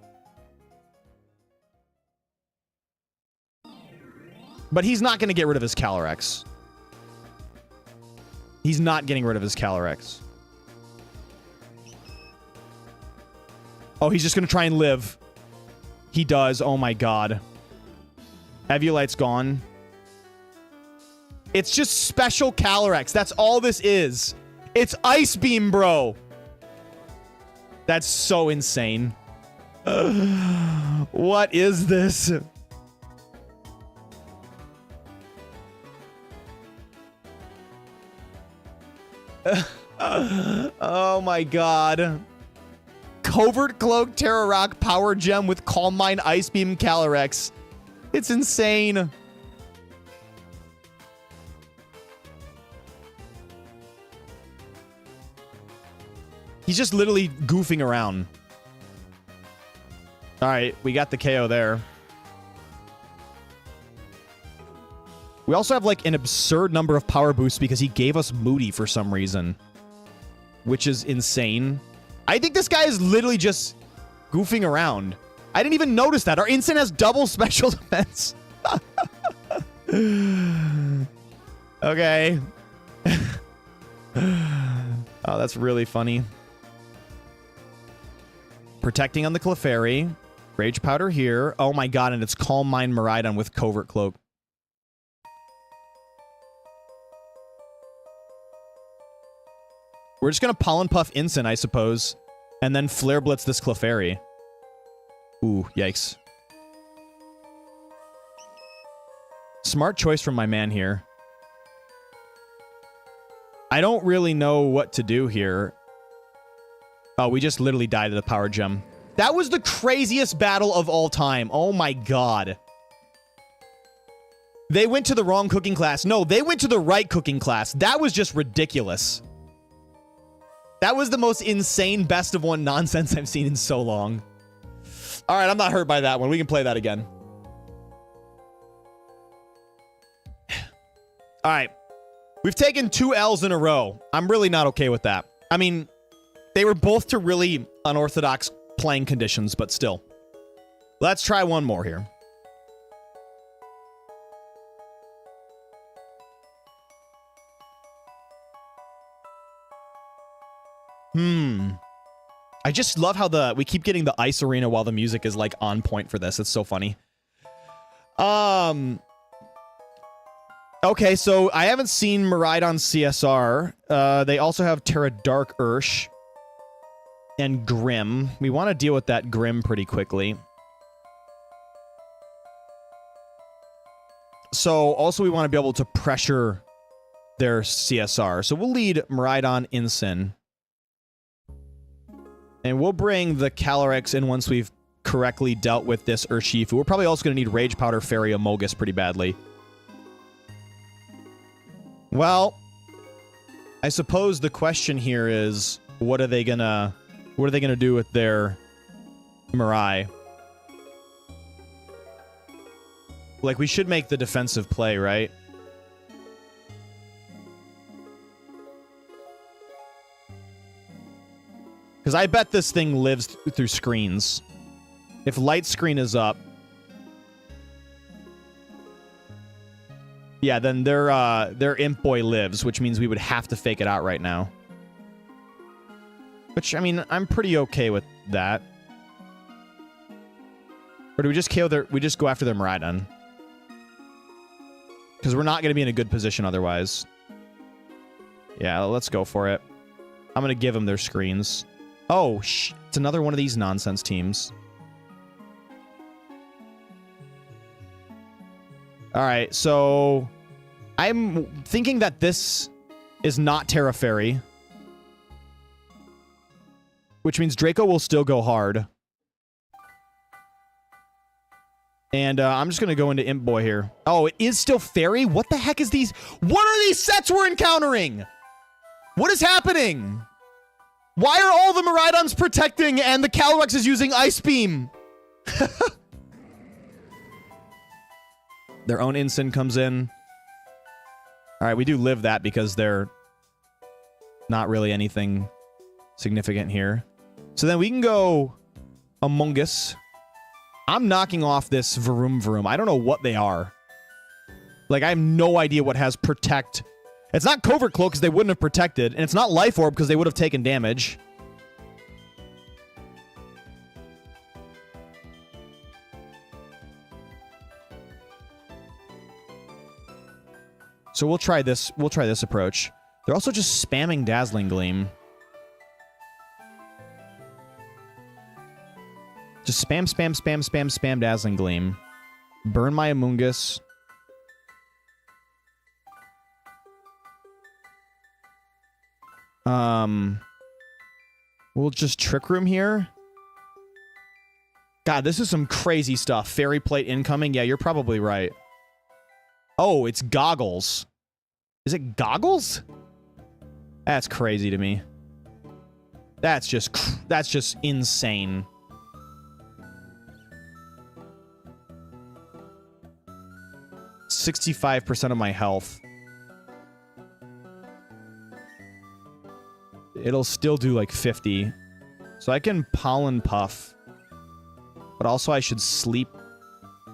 But he's not going to get rid of his Calyrex. He's not getting rid of his Calyrex. Oh, he's just going to try and live. He does. Oh my god. Eviolite's gone. It's just special Calyrex. That's all this is. It's Ice Beam, bro. That's so insane. What is this? Oh my god. Covert Cloak, Terra Rock, Power Gem with Calm Mind, Ice Beam, Calyrex. It's insane. He's just literally goofing around. All right, we got the KO there. We also have like an absurd number of power boosts because he gave us Moody for some reason, which is insane. I think this guy is literally just goofing around. I didn't even notice that. Our Instant has double special defense. Okay. Oh, that's really funny. Protecting on the Clefairy. Rage Powder here. Oh my god, and it's Calm Mind Miraidon with Covert Cloak. We're just going to Pollen Puff Instant, I suppose. And then Flare Blitz this Clefairy. Ooh, yikes. Smart choice from my man here. I don't really know what to do here. Oh, we just literally died to the Power Gem. That was the craziest battle of all time. Oh my god. They went to the wrong cooking class. No, they went to the right cooking class. That was just ridiculous. That was the most insane best of one nonsense I've seen in so long. All right, I'm not hurt by that one. We can play that again. All right. We've taken 2 L's in a row. I'm really not okay with that. I mean, they were both to really unorthodox playing conditions, but still. Let's try one more here. I just love how we keep getting the ice arena while the music is like on point for this. It's so funny. Okay, so I haven't seen Miraidon CSR. They also have Terra Dark Ursh and Grim. We want to deal with that Grim pretty quickly. So also we want to be able to pressure their CSR. So we'll lead Miraidon Incin. And we'll bring the Calyrex in once we've correctly dealt with this Urshifu. We're probably also going to need Rage Powder Fairy Amogus pretty badly. Well, I suppose the question here is, what are they gonna do with their Mirai? Like, we should make the defensive play, right? Because I bet this thing lives through screens. If light screen is up, yeah, then their Imp Boy lives, which means we would have to fake it out right now. Which, I mean, I'm pretty okay with that. Or do we just KO we just go after their Miraidon? Because we're not going to be in a good position otherwise. Yeah, let's go for it. I'm going to give them their screens. Oh, it's another one of these nonsense teams. All right, so I'm thinking that this is not Terra Fairy, which means Draco will still go hard. And I'm just going to go into Imp Boy here. Oh, it is still Fairy? What the heck is these? What are these sets we're encountering? What is happening? Why are all the Miraidons protecting and the Calyrex is using Ice Beam? Their own Incin comes in. All right, we do live that because they're not really anything significant here. So then we can go Among Us. I'm knocking off this Vroom Vroom. I don't know what they are. Like, I have no idea what has Protect. It's not Covert Cloak because they wouldn't have protected, and it's not Life Orb because they would have taken damage. So we'll try this. We'll try this approach. They're also just spamming Dazzling Gleam. Just spam Dazzling Gleam. Burn my Amoonguss. We'll just Trick Room here. God, this is some crazy stuff. Fairy Plate incoming. Yeah, you're probably right. Oh, it's Goggles. Is it Goggles? That's crazy to me. That's just insane. $65% of my health. It'll still do like 50. So I can Pollen Puff. But also I should sleep.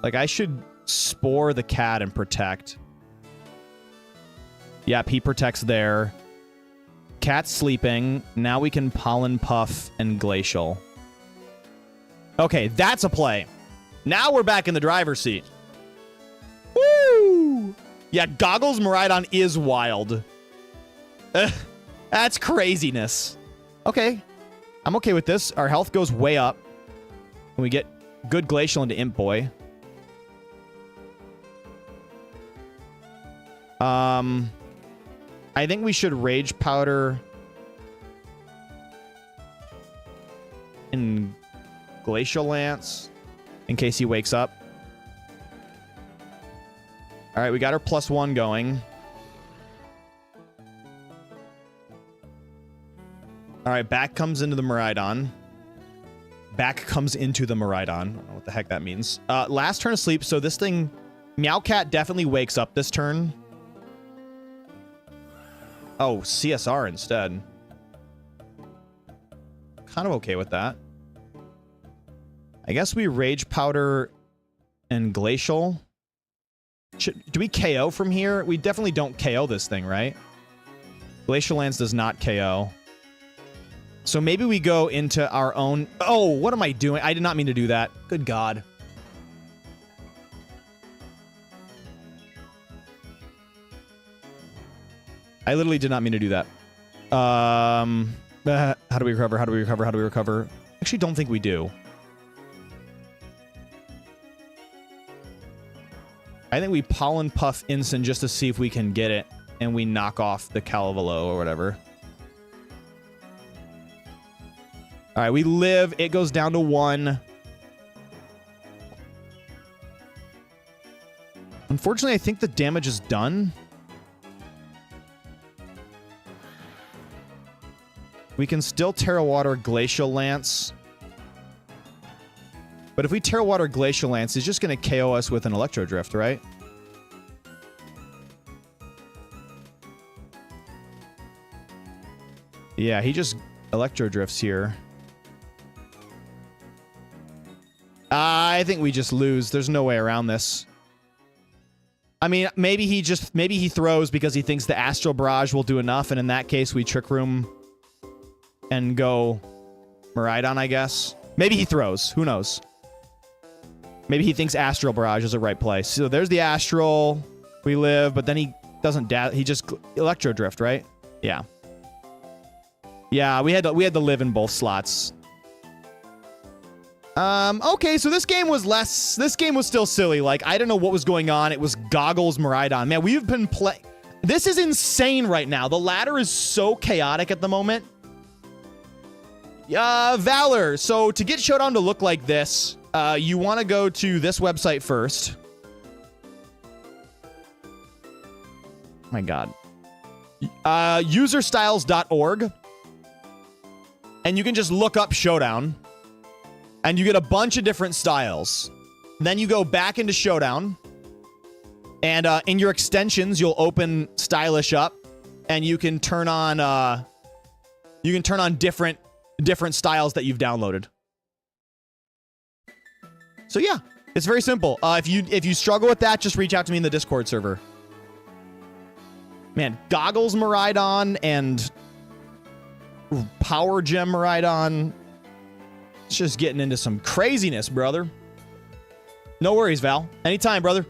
Like I should Spore the cat and Protect. Yep, he protects there. Cat's sleeping. Now we can Pollen Puff and Glacial. Okay, that's a play. Now we're back in the driver's seat. Woo! Yeah, Goggles Miraidon is wild. That's craziness. Okay. I'm okay with this. Our health goes way up. And we get good Glacial into Imp Boy. I think we should Rage Powder in Glacial Lance in case he wakes up. All right, we got our +1 going. All right, back comes into the Miraidon. Back comes into the Miraidon. I don't know what the heck that means. Last turn of sleep, so this thing... Meowcat definitely wakes up this turn. Oh, CSR instead. Kind of okay with that. I guess we Rage Powder and Glacial. Do we KO from here? We definitely don't KO this thing, right? Glacial Lance does not KO. So maybe we go into our own... Oh, what am I doing? I did not mean to do that. Good God. I literally did not mean to do that. How do we recover? How do we recover? How do we recover? Actually, don't think we do. I think we Pollen Puff Incin just to see if we can get it, and we knock off the Calavalo or whatever. All right, we live. It goes down to 1. Unfortunately, I think the damage is done. We can still Terra Water Glacial Lance. But if we Terra Water Glacial Lance, he's just going to KO us with an Electro Drift, right? Yeah, he just Electro Drifts here. I think we just lose. There's no way around this. I mean, maybe he throws because he thinks the Astral Barrage will do enough, and in that case, we Trick Room and go Miraidon, I guess. Maybe he throws. Who knows? Maybe he thinks Astral Barrage is the right play. So there's the Astral. We live, but then he doesn't he just Electro Drift, right? Yeah. Yeah, we had to live in both slots. Okay, so this game was still silly. Like, I don't know what was going on. It was Goggles Miraidon. Man, we've been playing... This is insane right now. The ladder is so chaotic at the moment. Valor. So, to get Showdown to look like this, you want to go to this website first. My God. Userstyles.org. And you can just look up Showdown. And you get a bunch of different styles. Then you go back into Showdown. And in your extensions, you'll open Stylish up. And you can turn on different styles that you've downloaded. So yeah, it's very simple. If you struggle with that, just reach out to me in the Discord server. Man, Goggles Miraidon and Power Gem Miraidon. It's just getting into some craziness, brother. No worries, Val. Anytime, brother.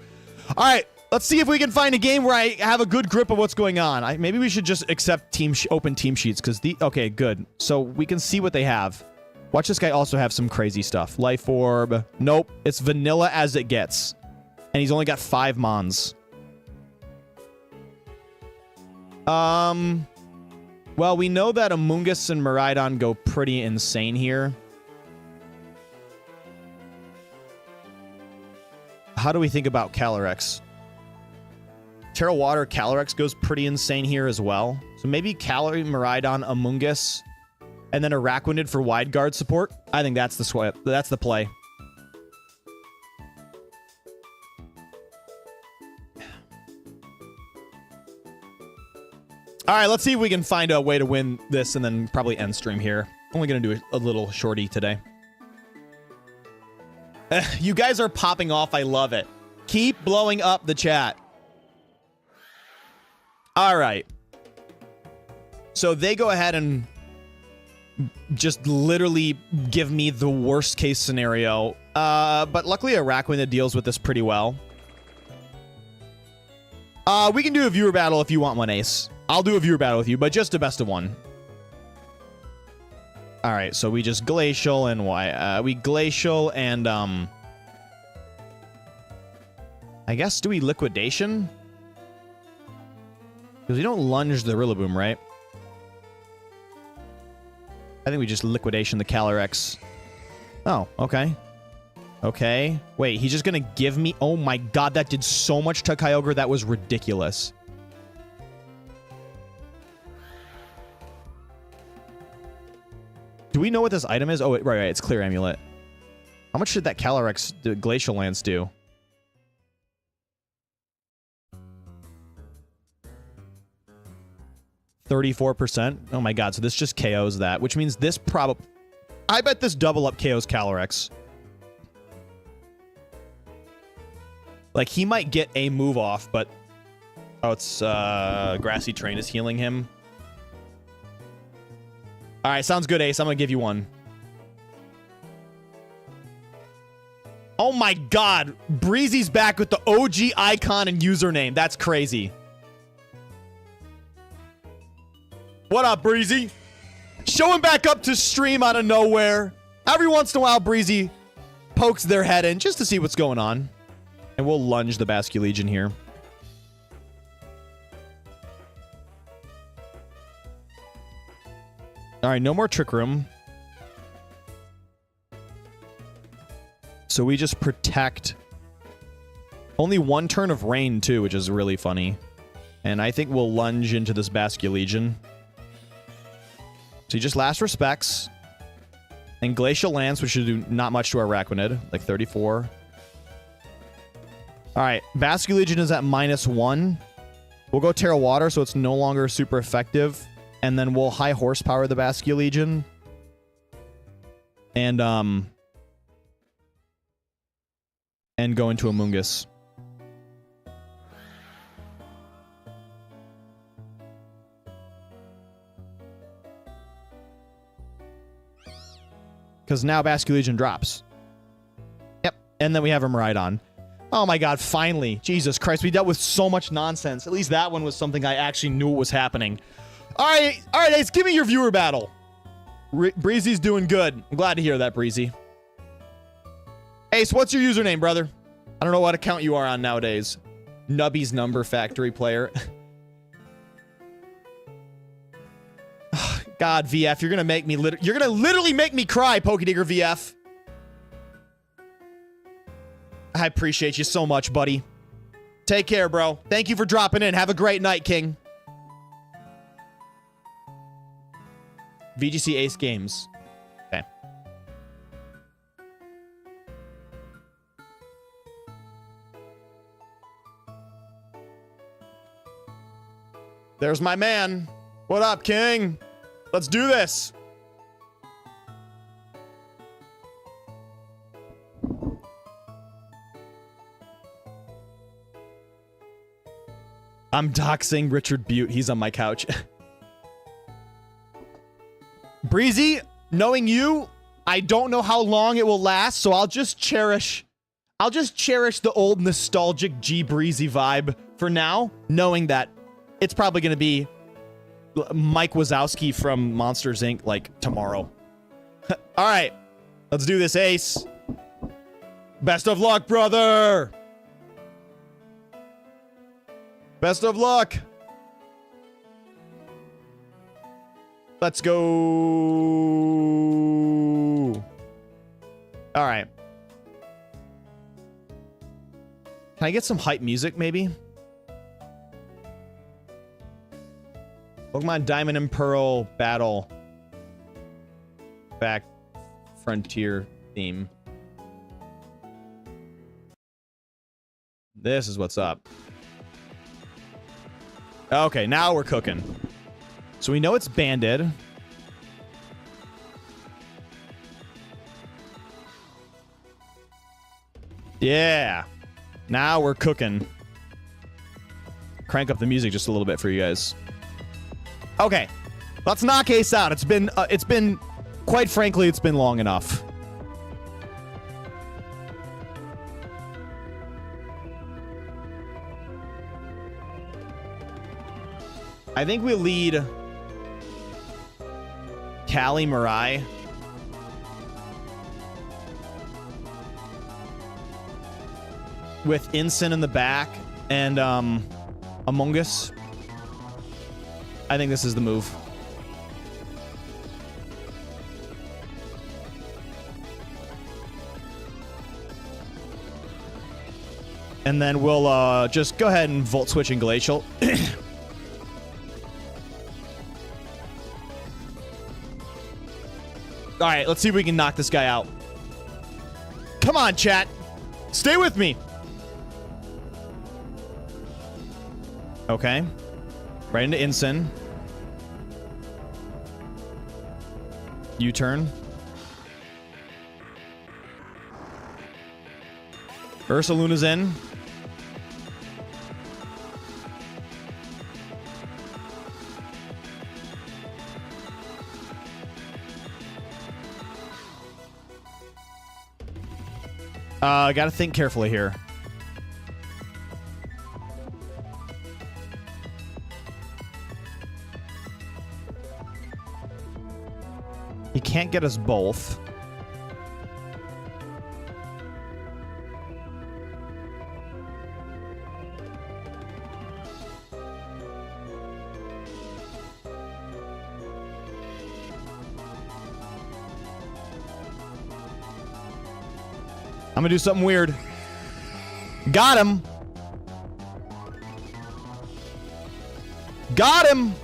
All right, let's see if we can find a game where I have a good grip of what's going on. Maybe we should just accept open team sheets because okay, good. So we can see what they have. Watch this guy also have some crazy stuff. Life Orb. Nope. It's vanilla as it gets. And he's only got 5 Mons. Well, we know that Amoonguss and Miraidon go pretty insane here. How do we think about Calyrex? Terra Water Calyrex goes pretty insane here as well. So maybe Miraidon, Amoonguss, and then Araquanid for wide guard support. I think that's the sweat. That's the play. All right, let's see if we can find a way to win this and then probably end stream here. Only going to do a little shorty today. You guys are popping off. I love it. Keep blowing up the chat. All right. So they go ahead and just literally give me the worst case scenario. But luckily Araquanid deals with this pretty well. We can do a viewer battle if you want one, Ace. I'll do a viewer battle with you, but just a best of one. All right, so we just Glacial and we Glacial and I guess do we Liquidation? Because we don't lunge the Rillaboom, right? I think we just Liquidation the Calyrex. Oh, okay. Okay. Wait, he's just gonna give me... Oh my god, that did so much to Kyogre. That was ridiculous. Do we know what this item is? Oh, right, it's Clear Amulet. How much did that Calyrex Glacial Lance do? %. Oh my god, so this just KOs that, which means this probably... I bet this double up KOs Calyrex. Like, he might get a move off, but... Oh, it's Grassy Terrain is healing him. Alright, sounds good, Ace. I'm gonna give you one. Oh my god! Breezy's back with the OG icon and username. That's crazy. What up, Breezy? Showing back up to stream out of nowhere. Every once in a while, Breezy pokes their head in just to see what's going on. And we'll lunge the Basculegion here. Alright, no more Trick Room. So we just protect. Only 1 turn of rain, too, which is really funny. And I think we'll lunge into this Basculegion. So he just Last Respects. And Glacial Lance, which should do not much to our Araquanid. Like 34. Alright, Basculegion is at -1. We'll go Terra Water, so it's no longer super effective. And then we'll high horsepower the Basculegion. And go into Amoonguss. Because now Basculegion drops. Yep. And then we have a Miraidon. Oh my god, finally. Jesus Christ, we dealt with so much nonsense. At least that one was something I actually knew what was happening. Alright, Ace, give me your viewer battle. Breezy's doing good. I'm glad to hear that, Breezy. Ace, what's your username, brother? I don't know what account you are on nowadays. Nubby's Number Factory player. God, VF, you're gonna make me you're gonna literally make me cry, Pokédigger VF. I appreciate you so much, buddy. Take care, bro. Thank you for dropping in. Have a great night, King. VGC Ace Games. Okay. There's my man. What up, King? Let's do this. I'm doxing Richard Butte. He's on my couch. Breezy, knowing you, I don't know how long it will last, so I'll just cherish the old nostalgic G Breezy vibe for now, knowing that it's probably going to be Mike Wazowski from Monsters Inc. like tomorrow. All right. Let's do this, Ace. Best of luck, brother. Best of luck. Let's go. All right. Can I get some hype music, maybe? Pokemon Diamond and Pearl Battle. Back Frontier theme. This is what's up. Okay, now we're cooking. So we know it's banded. Yeah. Now we're cooking. Crank up the music just a little bit for you guys. Okay. Let's knock Ace out. It's been quite frankly, it's been long enough. I think we lead Callie Mirai. With Incin in the back and Among Us. I think this is the move. And then we'll just go ahead and Volt Switch and Glacial. All right, let's see if we can knock this guy out. Come on, chat. Stay with me. Okay. Right into Incin. U-turn. Ursaluna's in. Gotta think carefully here. He can't get us both. I'm gonna do something weird. Got him. Got him.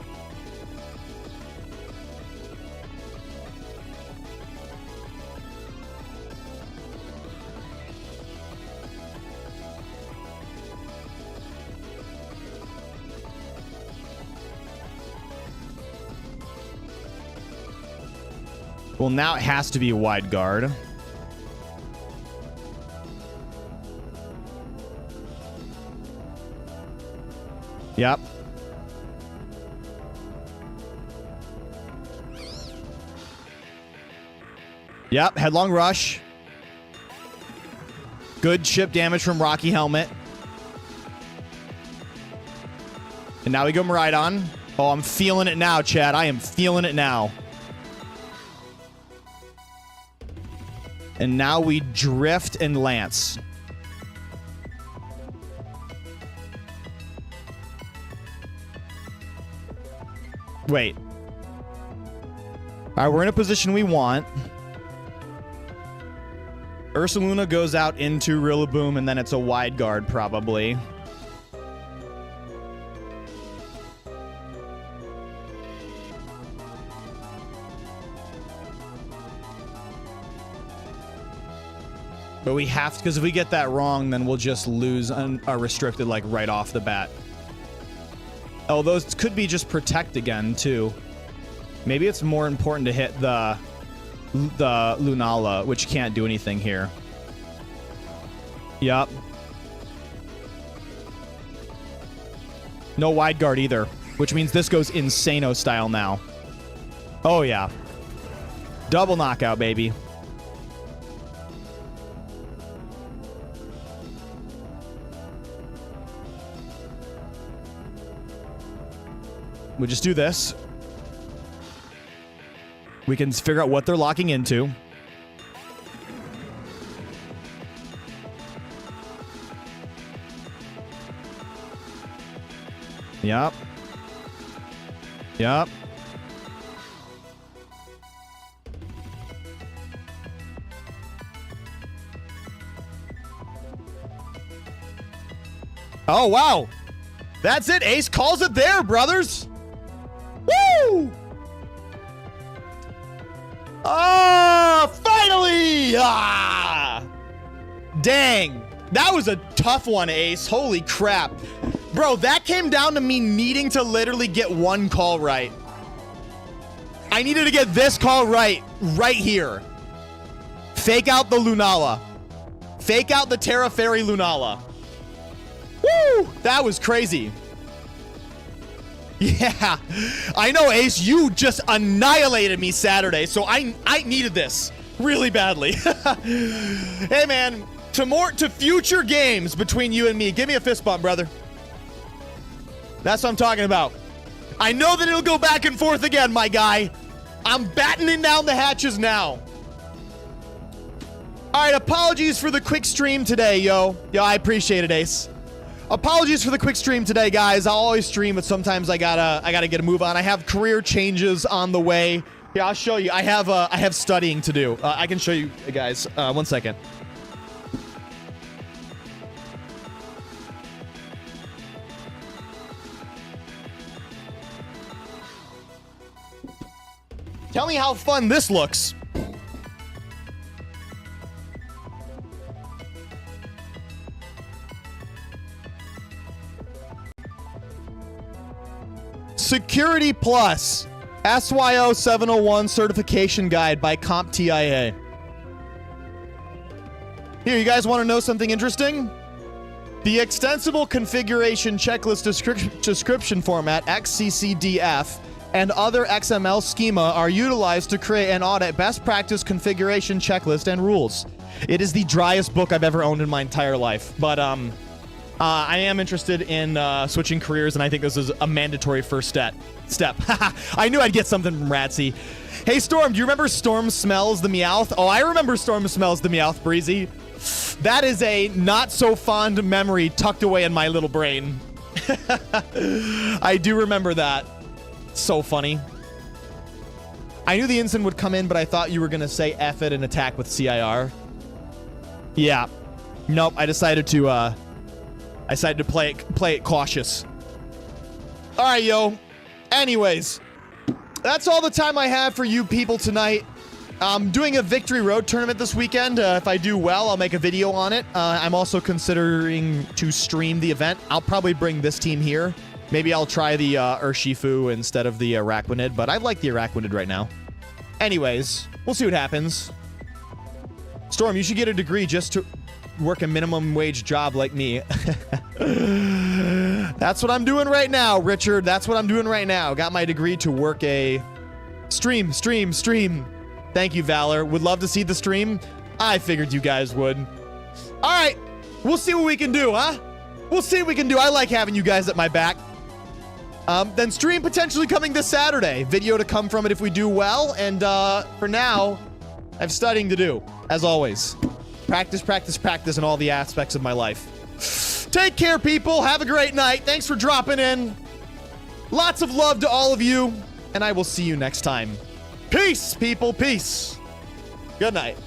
Well, now it has to be a wide guard. Yep. Yep, Headlong Rush. Good chip damage from Rocky Helmet. And now we go Miraidon. Oh, I'm feeling it now, Chad. I am feeling it now. And now we Drift and Lance. Wait. All right, we're in a position we want. Ursaluna goes out into Rillaboom, and then it's a wide guard, probably. But we have to, because if we get that wrong, then we'll just lose a restricted, like, right off the bat. Oh, those could be just protect again, too. Maybe it's more important to hit the Lunala, which can't do anything here. Yup. No wide guard either, which means this goes Insano style now. Oh, yeah. Double knockout, baby. We just do this. We can figure out what they're locking into. Yep. Yep. Oh, wow. That's it. Ace calls it there, brothers. Woo! Oh, finally! Ah! Dang. That was a tough one, Ace. Holy crap. Bro, that came down to me needing to literally get one call right. I needed to get this call right here. Fake out the Lunala. Fake out the Terra Fairy Lunala. Woo! That was crazy. Yeah. I know, Ace, you just annihilated me Saturday, so I needed this really badly. Hey, man, to future games between you and me. Give me a fist bump, brother. That's what I'm talking about. I know that it'll go back and forth again, my guy. I'm battening down the hatches now. All right, apologies for the quick stream today, yo. Yo, I appreciate it, Ace. Apologies for the quick stream today, guys. I'll always stream, but sometimes I gotta get a move on. I have career changes on the way. Yeah, I'll show you. I have studying to do. I can show you guys. 1 second. Tell me how fun this looks. Security Plus SYO 701 Certification Guide by CompTIA. Here, you guys want to know something interesting? The Extensible Configuration Checklist Description Format, XCCDF, and other XML schema are utilized to create and audit best practice configuration checklist and rules. It is the driest book I've ever owned in my entire life, but I am interested in switching careers, and I think this is a mandatory first step. I knew I'd get something from Ratsy. Hey, Storm, do you remember Storm Smells the Meowth? Oh, I remember Storm Smells the Meowth, Breezy. That is a not-so-fond memory tucked away in my little brain. I do remember that. So funny. I knew the instant would come in, but I thought you were going to say F it and attack with CIR. Yeah. Nope, I decided to play it cautious. All right, yo. Anyways, that's all the time I have for you people tonight. I'm doing a Victory Road tournament this weekend. If I do well, I'll make a video on it. I'm also considering to stream the event. I'll probably bring this team here. Maybe I'll try the Urshifu instead of the Araquanid, but I like the Araquanid right now. Anyways, we'll see what happens. Storm, you should get a degree just to work a minimum wage job like me. That's what I'm doing right now, Richard. That's what I'm doing right now. Got my degree to work a stream. Thank you, Valor. Would love to see the stream. I figured you guys would. All right. We'll see what we can do, huh? We'll see what we can do. I like having you guys at my back. Then stream potentially coming this Saturday. Video to come from it if we do well. And for now, I have studying to do, as always. Practice in all the aspects of my life. Take care, people. Have a great night. Thanks for dropping in. Lots of love to all of you. And I will see you next time. Peace, people. Peace. Good night.